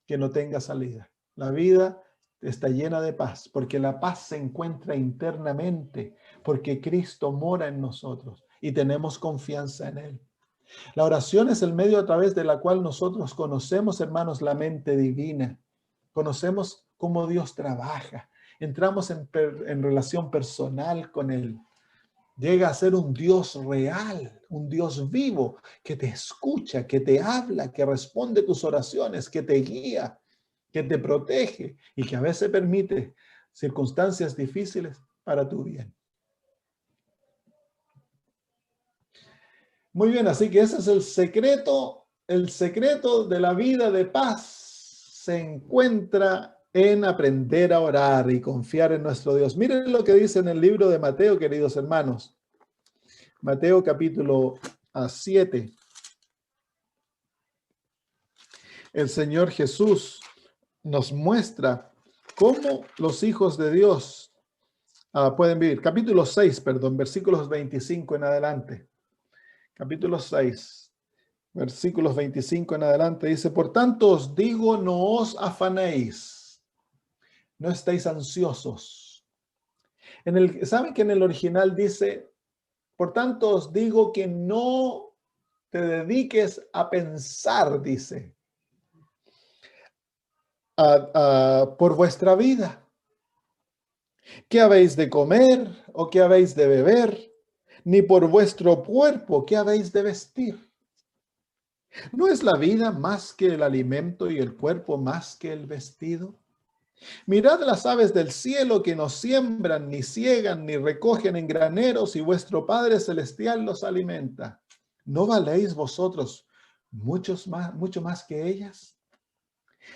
[SPEAKER 1] que no tenga salida. La vida está llena de paz, porque la paz se encuentra internamente, porque Cristo mora en nosotros y tenemos confianza en Él. La oración es el medio a través de la cual nosotros conocemos, hermanos, la mente divina. Conocemos cómo Dios trabaja. Entramos en relación personal con Él. Llega a ser un Dios real, un Dios vivo, que te escucha, que te habla, que responde tus oraciones, que te guía, que te protege y que a veces permite circunstancias difíciles para tu bien. Muy bien, así que ese es el secreto el secreto de la vida de paz se encuentra en aprender a orar y confiar en nuestro Dios. Miren lo que dice en el libro de Mateo, queridos hermanos. Mateo capítulo 7. El Señor Jesús nos muestra cómo los hijos de Dios pueden vivir. Capítulo 6, perdón, versículos 25 en adelante. Capítulo 6, versículos 25 en adelante dice: por tanto os digo, no os afanéis, no estéis ansiosos. ¿Saben que en el original dice: por tanto os digo que no te dediques a pensar, dice, por vuestra vida? ¿Qué habéis de comer o qué habéis de beber? Ni por vuestro cuerpo, ¿qué habéis de vestir? ¿No es la vida más que el alimento y el cuerpo más que el vestido? Mirad las aves del cielo, que no siembran, ni ciegan, ni recogen en graneros, y vuestro Padre Celestial los alimenta. ¿No valéis vosotros mucho más que ellas?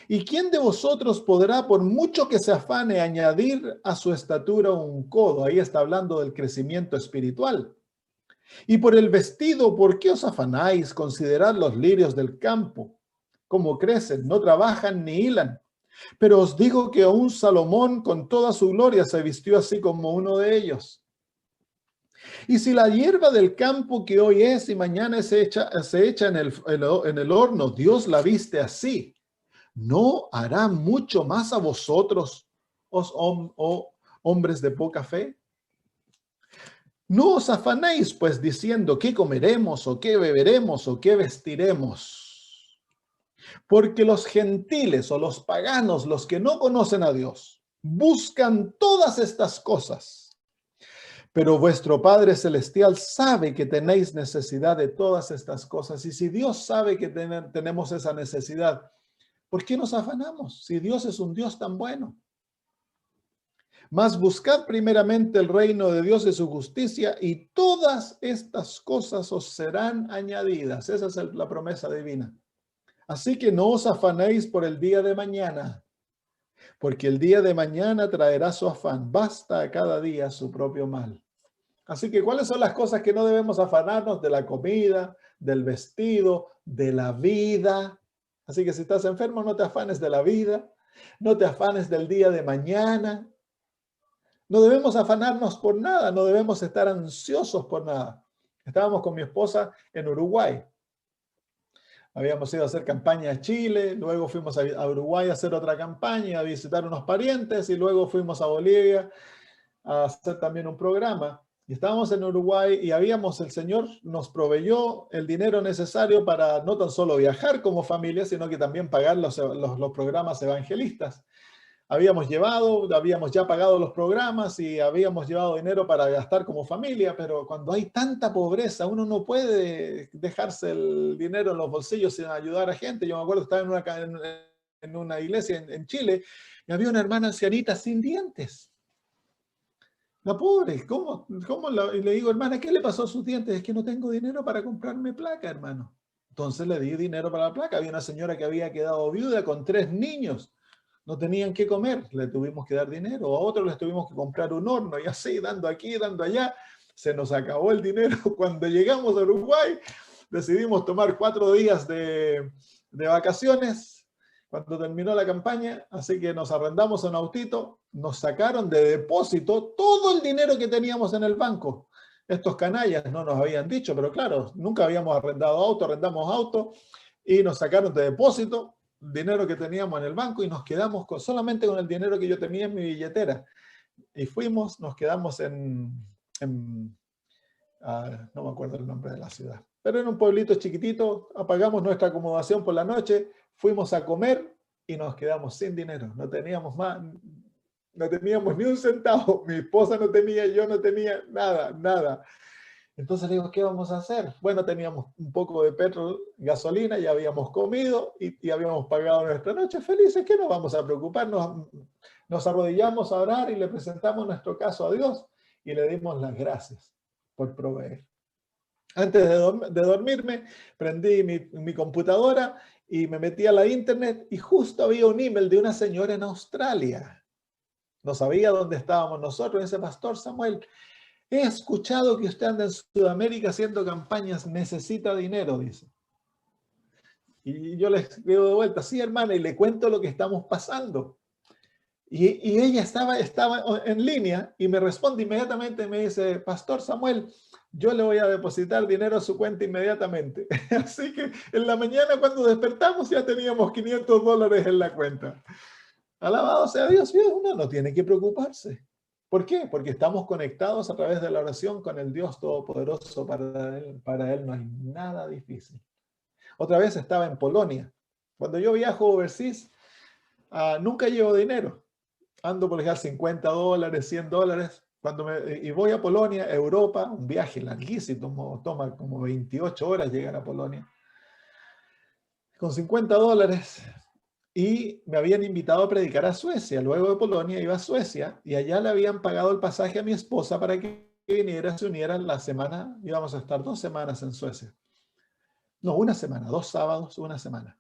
[SPEAKER 1] ¿Y quién de vosotros podrá, por mucho que se afane, añadir a su estatura un codo? Ahí está hablando del crecimiento espiritual. Y por el vestido, ¿por qué os afanáis? Considerad los lirios del campo, cómo crecen, no trabajan ni hilan. Pero os digo que aún Salomón con toda su gloria se vistió así como uno de ellos. Y si la hierba del campo, que hoy es y mañana se echa en el horno, Dios la viste así, ¿no hará mucho más a vosotros, hombres de poca fe? No os afanéis, pues, diciendo qué comeremos o qué beberemos o qué vestiremos. Porque los gentiles o los paganos, los que no conocen a Dios, buscan todas estas cosas. Pero vuestro Padre Celestial sabe que tenéis necesidad de todas estas cosas. Y si Dios sabe que tenemos esa necesidad, ¿por qué nos afanamos? Si Dios es un Dios tan bueno. Mas buscad primeramente el reino de Dios y su justicia, y todas estas cosas os serán añadidas. Esa es la promesa divina. Así que no os afanéis por el día de mañana, porque el día de mañana traerá su afán. Basta a cada día su propio mal. Así que, ¿cuáles son las cosas que no debemos afanarnos? De la comida, del vestido, de la vida. Así que si estás enfermo, no te afanes de la vida, no te afanes del día de mañana. No debemos afanarnos por nada, no debemos estar ansiosos por nada. Estábamos con mi esposa en Uruguay. Habíamos ido a hacer campaña a Chile, luego fuimos a Uruguay a hacer otra campaña, a visitar unos parientes, y luego fuimos a Bolivia a hacer también un programa. Y estábamos en Uruguay y el Señor nos proveyó el dinero necesario para no tan solo viajar como familia, sino que también pagar los programas evangelistas. Habíamos ya pagado los programas y habíamos llevado dinero para gastar como familia, pero cuando hay tanta pobreza, uno no puede dejarse el dinero en los bolsillos sin ayudar a gente. Yo me acuerdo, estaba en una iglesia en Chile y había una hermana ancianita sin dientes. La pobre, y le digo, hermana, ¿qué le pasó a sus dientes? Es que no tengo dinero para comprarme placa, hermano. Entonces le di dinero para la placa. Había una señora que había quedado viuda con 3 niños. No tenían qué comer, le tuvimos que dar dinero. A otros les tuvimos que comprar un horno, y así, dando aquí, dando allá. Se nos acabó el dinero. Cuando llegamos a Uruguay, decidimos tomar 4 días de vacaciones cuando terminó la campaña, así que nos arrendamos un autito, nos sacaron de depósito todo el dinero que teníamos en el banco. Estos canallas no nos habían dicho, pero claro, nunca habíamos arrendamos auto, y nos sacaron de depósito dinero que teníamos en el banco y nos quedamos solamente con el dinero que yo tenía en mi billetera. Y nos quedamos no me acuerdo el nombre de la ciudad, pero en un pueblito chiquitito. Apagamos nuestra acomodación por la noche, fuimos a comer y nos quedamos sin dinero. No teníamos ni un centavo. Mi esposa no tenía, yo no tenía nada. Entonces le digo, ¿qué vamos a hacer? Bueno, teníamos un poco de gasolina, ya habíamos comido y habíamos pagado nuestra noche felices. ¿Qué nos vamos a preocupar? Nos arrodillamos a orar y le presentamos nuestro caso a Dios y le dimos las gracias por proveer. Antes de dormirme, prendí mi computadora y me metí a la internet y justo había un email de una señora en Australia. No sabía dónde estábamos nosotros. Dice, Pastor Samuel, he escuchado que usted anda en Sudamérica haciendo campañas, necesita dinero, dice. Y yo le escribo de vuelta, sí, hermana, y le cuento lo que estamos pasando. Y ella estaba en línea y me responde inmediatamente, me dice, Pastor Samuel, yo le voy a depositar dinero a su cuenta inmediatamente. Así que en la mañana cuando despertamos ya teníamos $500 en la cuenta. Alabado sea Dios, uno no tiene que preocuparse. ¿Por qué? Porque estamos conectados a través de la oración con el Dios Todopoderoso. Para él no hay nada difícil. Otra vez estaba en Polonia. Cuando yo viajo overseas, nunca llevo dinero. Ando por ejemplo $50, $100. Y voy a Polonia, Europa, un viaje larguísimo, toma como 28 horas llegar a Polonia. Con $50. Y me habían invitado a predicar a Suecia. Luego de Polonia iba a Suecia y allá le habían pagado el pasaje a mi esposa para que viniera, se uniera la semana. Íbamos a estar 2 semanas en Suecia. No, 1 semana, 2 sábados, 1 semana.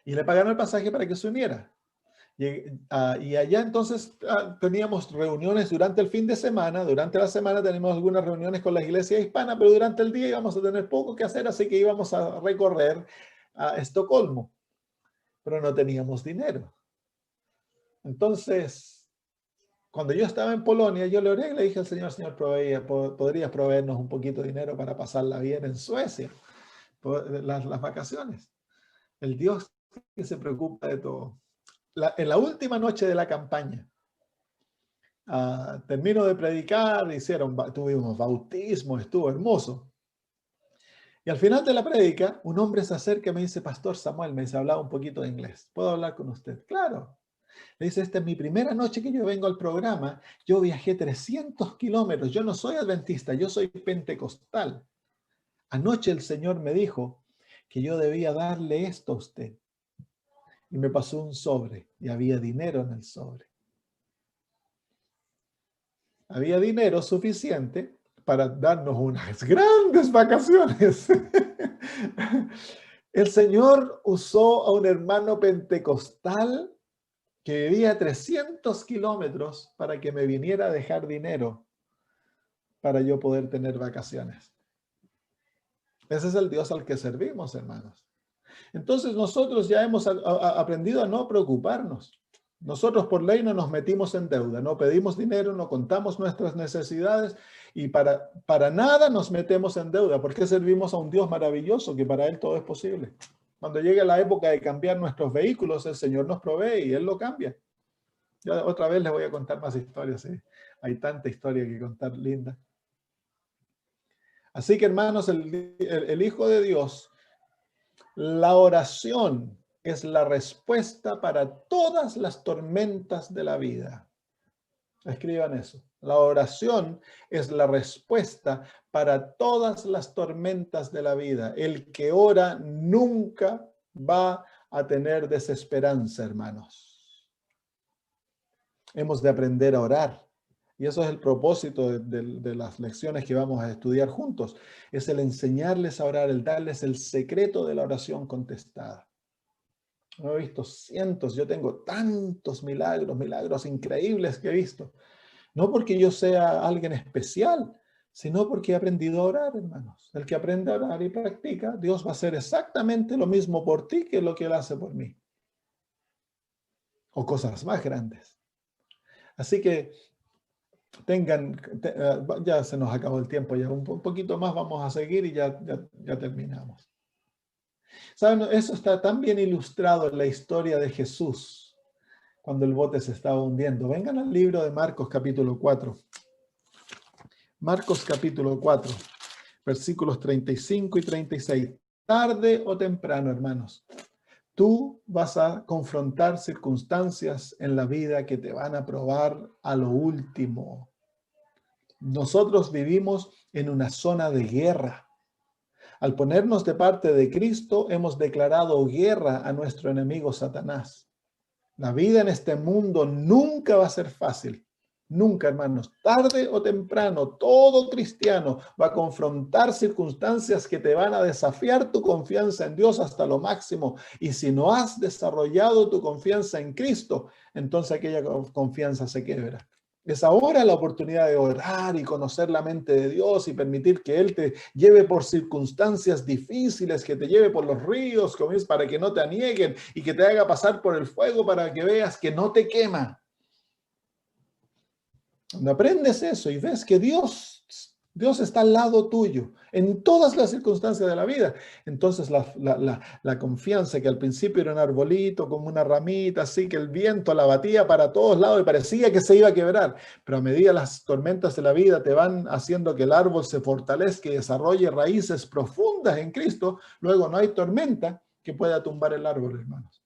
[SPEAKER 1] Y le pagaron el pasaje para que se uniera. Y allá entonces teníamos reuniones durante el fin de semana. Durante la semana tenemos algunas reuniones con la iglesia hispana, pero durante el día íbamos a tener poco que hacer, así que íbamos a recorrer a Estocolmo. Pero no teníamos dinero. Entonces, cuando yo estaba en Polonia, yo le oré y le dije al Señor, Señor, ¿podrías proveernos un poquito de dinero para pasarla bien en Suecia? Las vacaciones. El Dios que se preocupa de todo. En la última noche de la campaña, termino de predicar, tuvimos bautismo, estuvo hermoso. Y al final de la prédica, un hombre se acerca y me dice, Pastor Samuel, me dice, hablaba un poquito de inglés. ¿Puedo hablar con usted? Claro. Le dice, esta es mi primera noche que yo vengo al programa. Yo viajé 300 kilómetros. Yo no soy adventista, yo soy pentecostal. Anoche el Señor me dijo que yo debía darle esto a usted. Y me pasó un sobre y había dinero en el sobre. Había dinero suficiente para darnos unas grandes vacaciones. El Señor usó a un hermano pentecostal que vivía a 300 kilómetros para que me viniera a dejar dinero para yo poder tener vacaciones. Ese es el Dios al que servimos, hermanos. Entonces nosotros ya hemos aprendido a no preocuparnos. Nosotros por ley no nos metimos en deuda, no pedimos dinero, no contamos nuestras necesidades y para nada nos metemos en deuda, porque servimos a un Dios maravilloso que para Él todo es posible. Cuando llegue la época de cambiar nuestros vehículos, el Señor nos provee y Él lo cambia. Ya otra vez les voy a contar más historias, ¿sí? Hay tanta historia que contar, linda. Así que hermanos, el Hijo de Dios, la oración es la respuesta para todas las tormentas de la vida. Escriban eso. La oración es la respuesta para todas las tormentas de la vida. El que ora nunca va a tener desesperanza, hermanos. Hemos de aprender a orar. Y eso es el propósito de las lecciones que vamos a estudiar juntos. Es el enseñarles a orar, el darles el secreto de la oración contestada. No he visto cientos, yo tengo tantos milagros increíbles que he visto. No porque yo sea alguien especial, sino porque he aprendido a orar, hermanos. El que aprende a orar y practica, Dios va a hacer exactamente lo mismo por ti que lo que Él hace por mí. O cosas más grandes. Así que ya se nos acabó el tiempo, ya un poquito más vamos a seguir y ya terminamos. ¿Saben? Eso está tan bien ilustrado en la historia de Jesús cuando el bote se estaba hundiendo. Vengan al libro de Marcos capítulo 4. Marcos capítulo 4, versículos 35 y 36. Tarde o temprano, hermanos, tú vas a confrontar circunstancias en la vida que te van a probar a lo último. Nosotros vivimos en una zona de guerra. Al ponernos de parte de Cristo, hemos declarado guerra a nuestro enemigo Satanás. La vida en este mundo nunca va a ser fácil. Nunca, hermanos. Tarde o temprano, todo cristiano va a confrontar circunstancias que te van a desafiar tu confianza en Dios hasta lo máximo. Y si no has desarrollado tu confianza en Cristo, entonces aquella confianza se quiebra. Es ahora la oportunidad de orar y conocer la mente de Dios y permitir que Él te lleve por circunstancias difíciles, que te lleve por los ríos, como es, para que no te anieguen y que te haga pasar por el fuego para que veas que no te quema. Cuando aprendes eso y ves que Dios está al lado tuyo en todas las circunstancias de la vida, entonces la confianza que al principio era un arbolito, como una ramita, así que el viento la batía para todos lados y parecía que se iba a quebrar, pero a medida las tormentas de la vida te van haciendo que el árbol se fortalezca y desarrolle raíces profundas en Cristo, luego no hay tormenta que pueda tumbar el árbol, hermanos.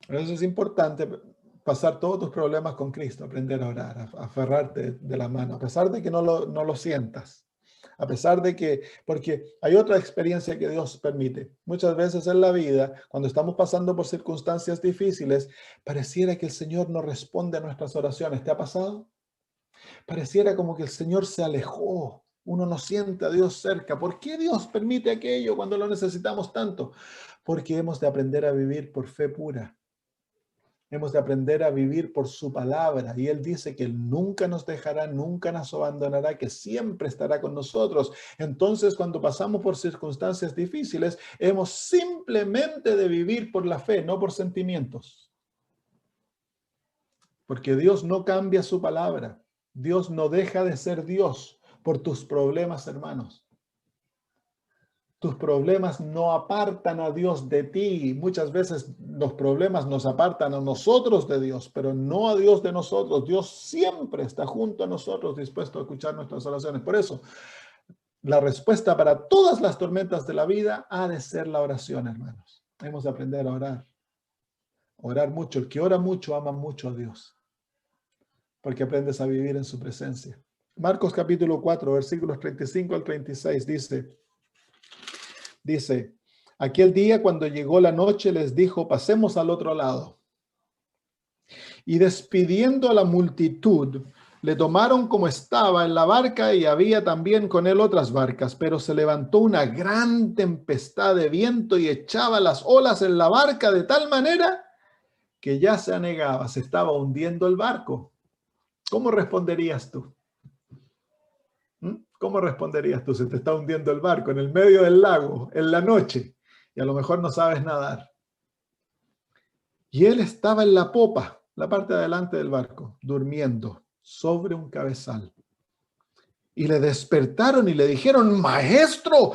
[SPEAKER 1] Por eso es importante pasar todos tus problemas con Cristo, aprender a orar, a aferrarte de la mano, a pesar de que no lo sientas, a pesar de que, porque hay otra experiencia que Dios permite. Muchas veces en la vida, cuando estamos pasando por circunstancias difíciles, pareciera que el Señor no responde a nuestras oraciones. ¿Te ha pasado? Pareciera como que el Señor se alejó. Uno no siente a Dios cerca. ¿Por qué Dios permite aquello cuando lo necesitamos tanto? Porque hemos de aprender a vivir por fe pura. Hemos de aprender a vivir por su palabra. Y Él dice que Él nunca nos dejará, nunca nos abandonará, que siempre estará con nosotros. Entonces, cuando pasamos por circunstancias difíciles, hemos simplemente de vivir por la fe, no por sentimientos. Porque Dios no cambia su palabra. Dios no deja de ser Dios por tus problemas, hermanos. Tus problemas no apartan a Dios de ti. Muchas veces los problemas nos apartan a nosotros de Dios, pero no a Dios de nosotros. Dios siempre está junto a nosotros, dispuesto a escuchar nuestras oraciones. Por eso, la respuesta para todas las tormentas de la vida ha de ser la oración, hermanos. Hemos de aprender a orar. Orar mucho. El que ora mucho ama mucho a Dios, porque aprendes a vivir en su presencia. Marcos capítulo 4, versículos 35 al 36 dice, aquel día cuando llegó la noche les dijo, pasemos al otro lado. Y despidiendo a la multitud, le tomaron como estaba en la barca y había también con él otras barcas, pero se levantó una gran tempestad de viento y echaba las olas en la barca de tal manera que ya se anegaba, se estaba hundiendo el barco. ¿Cómo responderías tú? ¿Cómo responderías tú si te está hundiendo el barco en el medio del lago, en la noche, y a lo mejor no sabes nadar? Y él estaba en la popa, la parte de adelante del barco, durmiendo sobre un cabezal. Y le despertaron y le dijeron, maestro,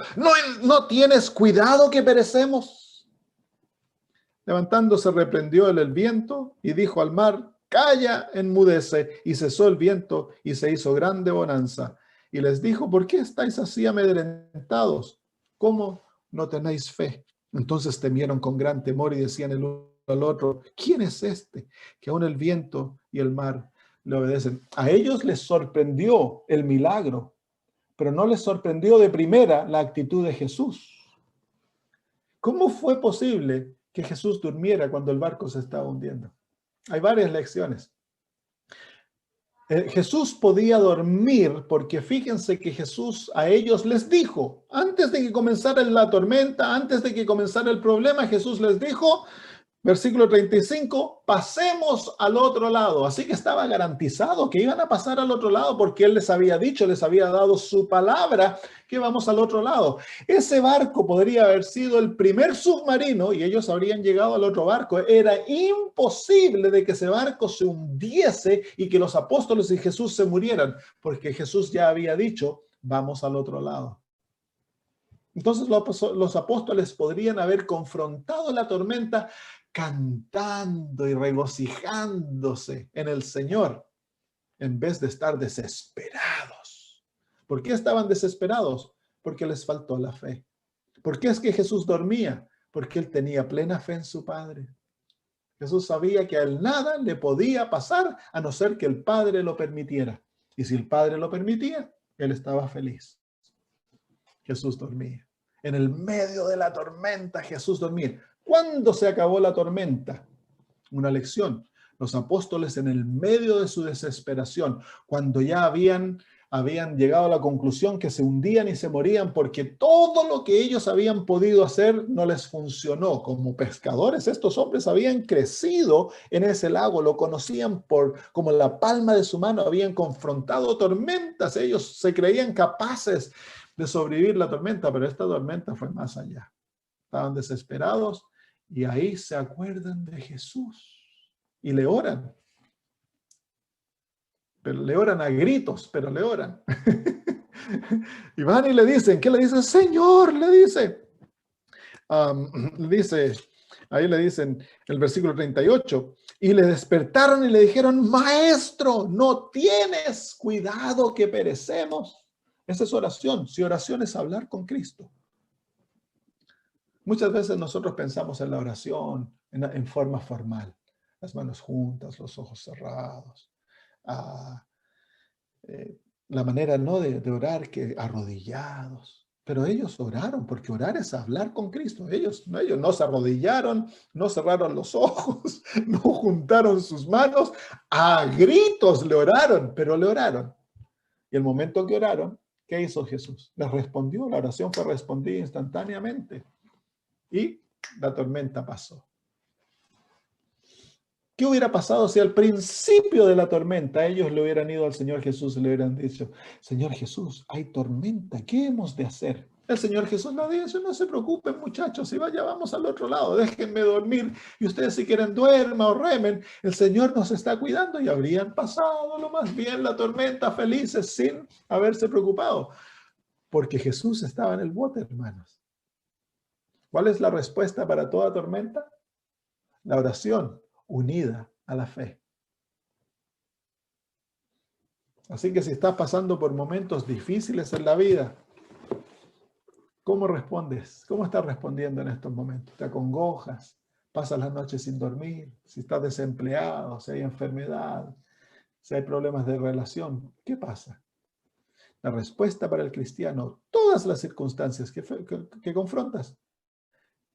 [SPEAKER 1] ¿no tienes cuidado que perecemos? Levantándose reprendió él el viento y dijo al mar, calla, enmudece. Y cesó el viento y se hizo grande bonanza. Y les dijo, ¿por qué estáis así amedrentados? ¿Cómo no tenéis fe? Entonces temieron con gran temor y decían el uno al otro, ¿quién es este? Que aún el viento y el mar le obedecen. A ellos les sorprendió el milagro, pero no les sorprendió de primera la actitud de Jesús. ¿Cómo fue posible que Jesús durmiera cuando el barco se estaba hundiendo? Hay varias lecciones. Jesús podía dormir porque fíjense que Jesús a ellos les dijo, antes de que comenzara la tormenta, antes de que comenzara el problema, Jesús les dijo, versículo 35, pasemos al otro lado. Así que estaba garantizado que iban a pasar al otro lado porque Él les había dicho, les había dado su palabra que vamos al otro lado. Ese barco podría haber sido el primer submarino y ellos habrían llegado al otro barco. Era imposible de que ese barco se hundiese y que los apóstoles y Jesús se murieran porque Jesús ya había dicho, vamos al otro lado. Entonces los apóstoles podrían haber confrontado la tormenta cantando y regocijándose en el Señor, en vez de estar desesperados. ¿Por qué estaban desesperados? Porque les faltó la fe. ¿Por qué es que Jesús dormía? Porque Él tenía plena fe en su Padre. Jesús sabía que a Él nada le podía pasar a no ser que el Padre lo permitiera. Y si el Padre lo permitía, Él estaba feliz. Jesús dormía. En el medio de la tormenta, Jesús dormía. ¿Cuándo se acabó la tormenta? Una lección. Los apóstoles, en el medio de su desesperación, cuando ya habían llegado a la conclusión que se hundían y se morían porque todo lo que ellos habían podido hacer no les funcionó. Como pescadores, estos hombres habían crecido en ese lago, lo conocían como la palma de su mano, habían confrontado tormentas, ellos se creían capaces de sobrevivir la tormenta, pero esta tormenta fue más allá. Estaban desesperados y ahí se acuerdan de Jesús y le oran. Pero le oran a gritos, pero le oran. Y van y le dicen, ¿qué le dicen? Señor, le dice. Ahí le dicen el versículo 38, y le despertaron y le dijeron, Maestro, ¿no tienes cuidado que perecemos? Esa es oración. Si oración es hablar con Cristo. Muchas veces nosotros pensamos en la oración en forma formal. Las manos juntas, los ojos cerrados. La manera no de orar que arrodillados. Pero ellos oraron, porque orar es hablar con Cristo. Ellos no se arrodillaron, no cerraron los ojos, no juntaron sus manos. A gritos le oraron, pero le oraron. Y el momento que oraron, ¿qué hizo Jesús? Les respondió, la oración fue respondida instantáneamente. Y la tormenta pasó. ¿Qué hubiera pasado si al principio de la tormenta ellos le hubieran ido al Señor Jesús y le hubieran dicho, Señor Jesús, hay tormenta, ¿qué hemos de hacer? El Señor Jesús no dice, no se preocupen muchachos, si vaya, vamos al otro lado, déjenme dormir y ustedes si quieren duerman o remen, el Señor nos está cuidando y habrían pasado lo más bien la tormenta felices sin haberse preocupado, porque Jesús estaba en el bote, hermanos. ¿Cuál es la respuesta para toda tormenta? La oración unida a la fe. Así que si estás pasando por momentos difíciles en la vida, ¿cómo respondes? ¿Cómo estás respondiendo en estos momentos? ¿Te acongojas? ¿Pasas las noches sin dormir? Si estás desempleado, si hay enfermedad, si hay problemas de relación, ¿qué pasa? La respuesta para el cristiano, todas las circunstancias que confrontas,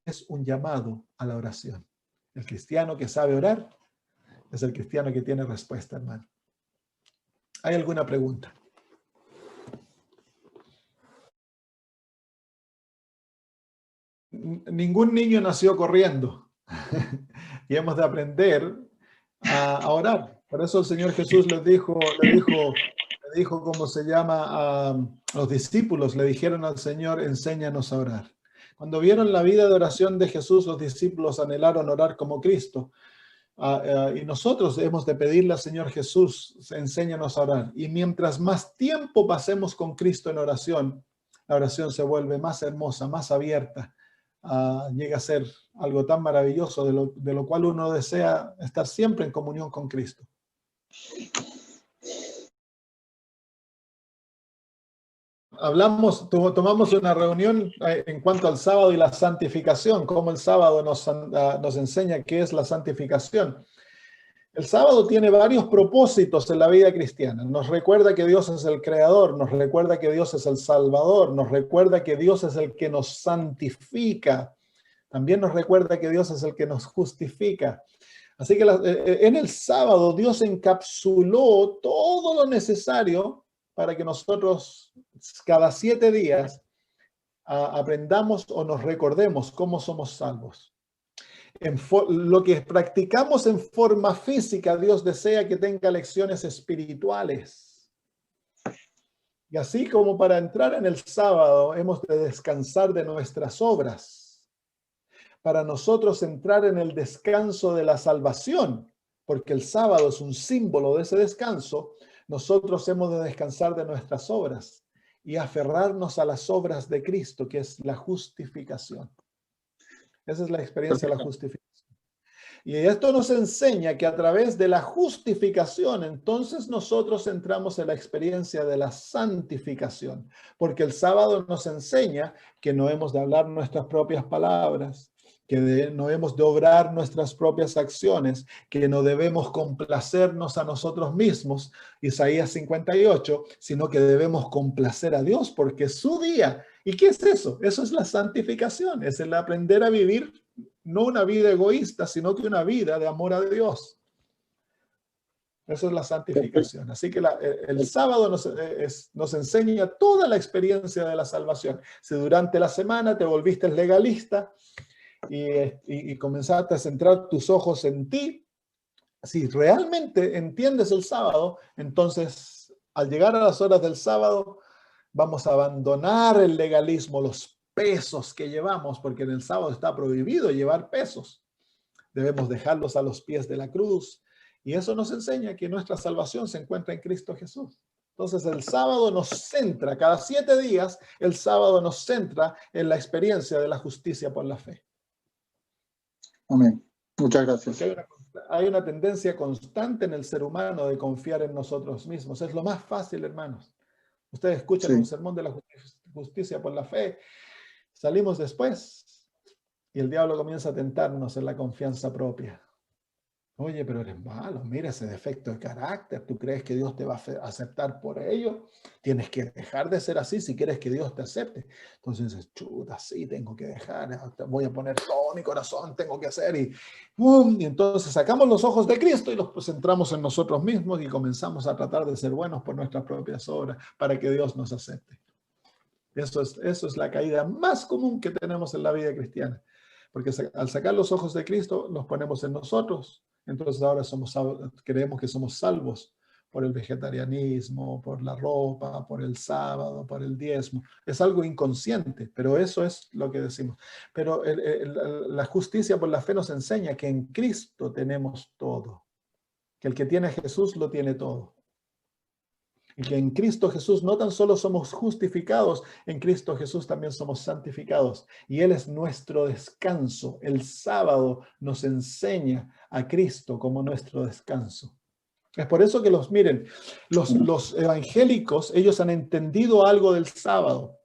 [SPEAKER 1] es un llamado a la oración. El cristiano que sabe orar es el cristiano que tiene respuesta, hermano. ¿Hay alguna pregunta? Ningún niño nació corriendo y hemos de aprender a orar. Por eso el Señor Jesús le dijo, ¿cómo se llama? A los discípulos le dijeron al Señor, enséñanos a orar. Cuando vieron la vida de oración de Jesús, los discípulos anhelaron orar como Cristo. Y nosotros hemos de pedirle al Señor Jesús, enséñanos a orar. Y mientras más tiempo pasemos con Cristo en oración, la oración se vuelve más hermosa, más abierta. Llega a ser algo tan maravilloso de lo cual uno desea estar siempre en comunión con Cristo. Tomamos una reunión en cuanto al sábado y la santificación, cómo el sábado nos enseña qué es la santificación. El sábado tiene varios propósitos en la vida cristiana. Nos recuerda que Dios es el creador, nos recuerda que Dios es el salvador, nos recuerda que Dios es el que nos santifica. También nos recuerda que Dios es el que nos justifica. Así que en el sábado Dios encapsuló todo lo necesario para que nosotros cada 7 días aprendamos o nos recordemos cómo somos salvos. Lo que practicamos en forma física, Dios desea que tenga lecciones espirituales. Y así como para entrar en el sábado hemos de descansar de nuestras obras, para nosotros entrar en el descanso de la salvación, porque el sábado es un símbolo de ese descanso, nosotros hemos de descansar de nuestras obras y aferrarnos a las obras de Cristo, que es la justificación. Esa es la experiencia de la justificación. Y esto nos enseña que a través de la justificación, entonces nosotros entramos en la experiencia de la santificación, porque el sábado nos enseña que no hemos de hablar nuestras propias palabras, que no hemos de obrar nuestras propias acciones, que no debemos complacernos a nosotros mismos, Isaías 58, sino que debemos complacer a Dios porque es su día. ¿Y qué es eso? Eso es la santificación, es el aprender a vivir no una vida egoísta, sino que una vida de amor a Dios. Eso es la santificación. Así que el sábado nos enseña toda la experiencia de la salvación. Si durante la semana te volviste legalista y comenzaste a centrar tus ojos en ti, si realmente entiendes el sábado, entonces al llegar a las horas del sábado vamos a abandonar el legalismo, los pesos que llevamos, porque en el sábado está prohibido llevar pesos. Debemos dejarlos a los pies de la cruz. Y eso nos enseña que nuestra salvación se encuentra en Cristo Jesús. Entonces el sábado nos centra, cada 7 días, el sábado nos centra en la experiencia de la justicia por la fe.
[SPEAKER 2] Amén. Muchas gracias.
[SPEAKER 1] Porque hay una tendencia constante en el ser humano de confiar en nosotros mismos. Es lo más fácil, hermanos. Ustedes escuchan un sermón de la justicia por la fe. Salimos después y el diablo comienza a tentarnos en la confianza propia. Oye, pero eres malo, mira ese defecto de carácter, ¿tú crees que Dios te va a aceptar por ello? Tienes que dejar de ser así si quieres que Dios te acepte. Entonces dices, chuta, sí, tengo que dejar, voy a poner todo mi corazón, tengo que hacer, y entonces sacamos los ojos de Cristo y los centramos en nosotros mismos y comenzamos a tratar de ser buenos por nuestras propias obras para que Dios nos acepte. Eso es la caída más común que tenemos en la vida cristiana, porque al sacar los ojos de Cristo los ponemos en nosotros. Entonces ahora creemos que somos salvos por el vegetarianismo, por la ropa, por el sábado, por el diezmo. Es algo inconsciente, pero eso es lo que decimos. Pero la justicia por la fe nos enseña que en Cristo tenemos todo, que el que tiene a Jesús lo tiene todo. Y que en Cristo Jesús no tan solo somos justificados, en Cristo Jesús también somos santificados. Y Él es nuestro descanso. El sábado nos enseña a Cristo como nuestro descanso. Es por eso que miren, los evangélicos, ellos han entendido algo del sábado.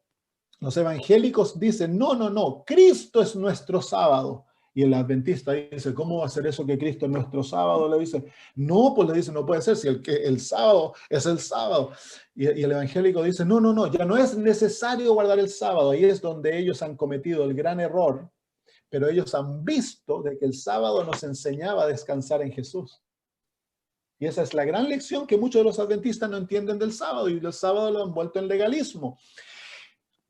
[SPEAKER 1] Los evangélicos dicen, no, Cristo es nuestro sábado. Y el adventista dice, ¿cómo va a ser eso que Cristo es nuestro sábado? Le dice, no, pues le dice, no puede ser, si el sábado es el sábado. Y el evangélico dice, no, ya no es necesario guardar el sábado. Ahí es donde ellos han cometido el gran error, pero ellos han visto de que el sábado nos enseñaba a descansar en Jesús. Y esa es la gran lección que muchos de los adventistas no entienden del sábado, y el sábado lo han vuelto en legalismo.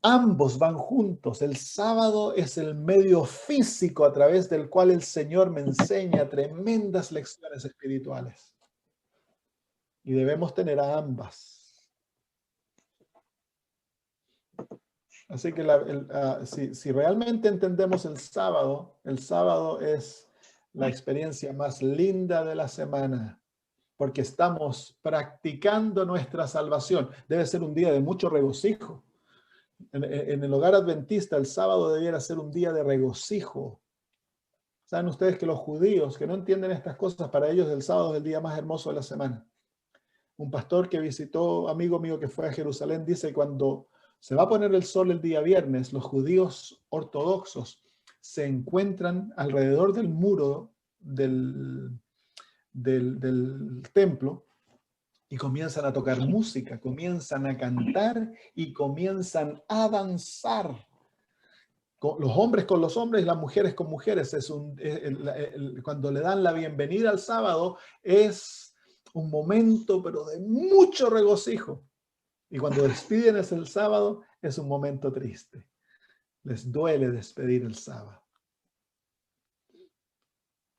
[SPEAKER 1] Ambos van juntos. El sábado es el medio físico a través del cual el Señor me enseña tremendas lecciones espirituales. Y debemos tener a ambas. Así que si realmente entendemos el sábado es la experiencia más linda de la semana, porque estamos practicando nuestra salvación. Debe ser un día de mucho regocijo. En el hogar adventista, el sábado debiera ser un día de regocijo. Saben ustedes que los judíos que no entienden estas cosas, para ellos el sábado es el día más hermoso de la semana. Un pastor que visitó, amigo mío que fue a Jerusalén, dice que cuando se va a poner el sol el día viernes, los judíos ortodoxos se encuentran alrededor del muro del templo y comienzan a tocar música, comienzan a cantar y comienzan a danzar. Los hombres con los hombres y las mujeres con mujeres. Cuando le dan la bienvenida al sábado es un momento, pero de mucho regocijo. Y cuando despiden el sábado es un momento triste. Les duele despedir el sábado.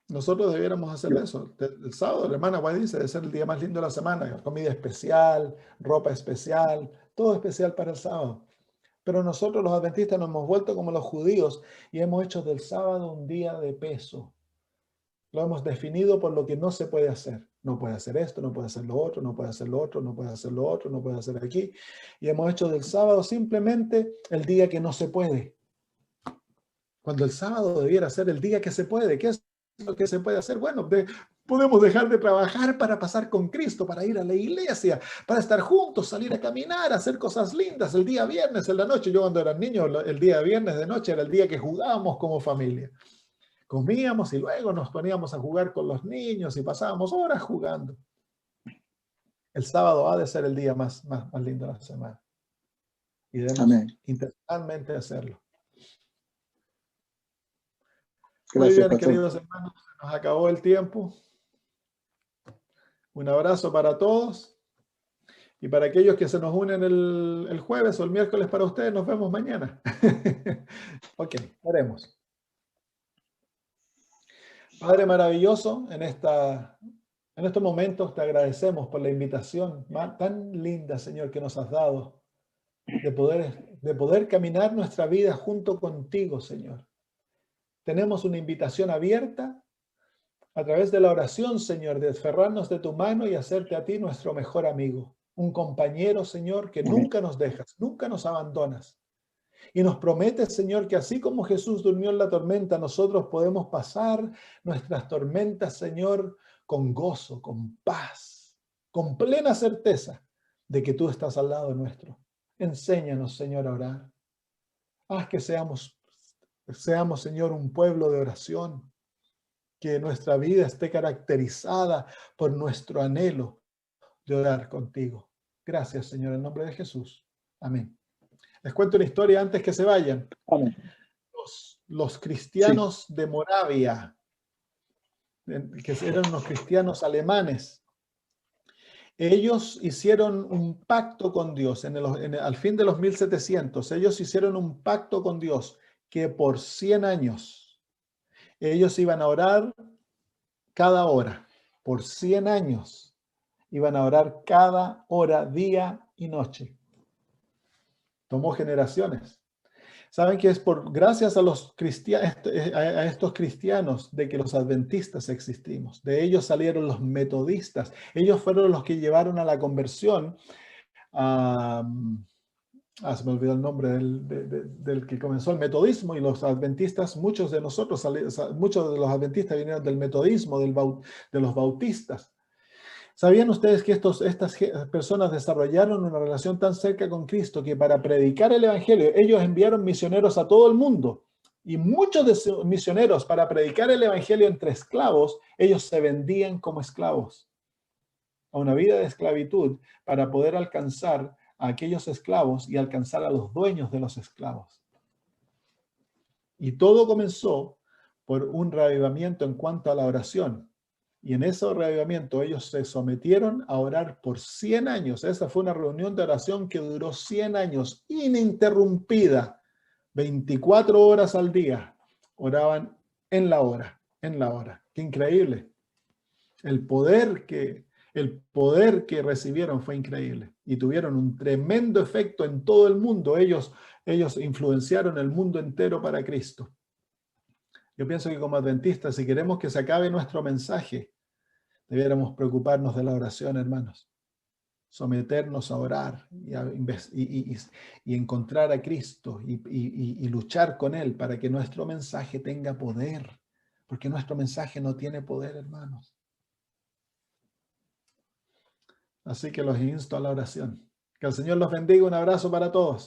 [SPEAKER 1] Nosotros debiéramos hacer eso. El sábado, la hermana Guay dice, debe ser el día más lindo de la semana. Comida especial, ropa especial, todo especial para el sábado. Pero nosotros los adventistas nos hemos vuelto como los judíos y hemos hecho del sábado un día de peso. Lo hemos definido por lo que no se puede hacer. No puede hacer esto, no puede hacer lo otro, no puede hacer lo otro, no puede hacer lo otro, no puede hacer aquí. Y hemos hecho del sábado simplemente el día que no se puede. Cuando el sábado debiera ser el día que se puede. ¿Qué es lo que se puede hacer? Bueno, podemos dejar de trabajar para pasar con Cristo, para ir a la iglesia, para estar juntos, salir a caminar, hacer cosas lindas. El día viernes, en la noche, yo cuando era niño, el día viernes de noche era el día que jugábamos como familia. Comíamos y luego nos poníamos a jugar con los niños y pasábamos horas jugando. El sábado ha de ser el día más lindo de la semana. Y debemos intencionalmente hacerlo. Muy bien, queridos hermanos, nos acabó el tiempo. Un abrazo para todos. Y para aquellos que se nos unen el jueves o el miércoles para ustedes, nos vemos mañana. Ok, oremos. Padre maravilloso, en estos momentos te agradecemos por la invitación tan linda, Señor, que nos has dado de poder caminar nuestra vida junto contigo, Señor. Tenemos una invitación abierta a través de la oración, Señor, de aferrarnos de tu mano y hacerte a ti nuestro mejor amigo. Un compañero, Señor, que nunca nos dejas, nunca nos abandonas. Y nos prometes, Señor, que así como Jesús durmió en la tormenta, nosotros podemos pasar nuestras tormentas, Señor, con gozo, con paz, con plena certeza de que tú estás al lado nuestro. Enséñanos, Señor, a orar. Haz que seamos, Señor, un pueblo de oración, que nuestra vida esté caracterizada por nuestro anhelo de orar contigo. Gracias, Señor, en nombre de Jesús. Amén. Les cuento una historia antes que se vayan.
[SPEAKER 2] Amén.
[SPEAKER 1] Los cristianos de Moravia, que eran unos cristianos alemanes, ellos hicieron un pacto con Dios al fin de los 1700. Ellos hicieron un pacto con Dios que por 100 años ellos iban a orar cada hora. Por 100 años iban a orar cada hora, día y noche. Tomó generaciones. Saben que es gracias a estos cristianos de que los adventistas existimos. De ellos salieron los metodistas. Ellos fueron los que llevaron a la conversión se me olvidó el nombre del que comenzó el metodismo, y los adventistas, muchos de los adventistas vinieron del metodismo, de los bautistas. ¿Sabían ustedes que estas personas desarrollaron una relación tan cerca con Cristo que para predicar el Evangelio, ellos enviaron misioneros a todo el mundo? Y muchos de esos misioneros, para predicar el Evangelio entre esclavos, ellos se vendían como esclavos a una vida de esclavitud para poder alcanzar a aquellos esclavos y alcanzar a los dueños de los esclavos. Y todo comenzó por un reavivamiento en cuanto a la oración. Y en ese reavivamiento ellos se sometieron a orar por 100 años. Esa fue una reunión de oración que duró 100 años, ininterrumpida. 24 horas al día oraban en la hora. ¡Qué increíble! El poder que recibieron fue increíble y tuvieron un tremendo efecto en todo el mundo. Ellos influenciaron el mundo entero para Cristo. Yo pienso que como adventistas, si queremos que se acabe nuestro mensaje, debiéramos preocuparnos de la oración, hermanos. Someternos a orar y encontrar a Cristo y luchar con Él para que nuestro mensaje tenga poder. Porque nuestro mensaje no tiene poder, hermanos. Así que los insto a la oración. Que el Señor los bendiga. Un abrazo para todos.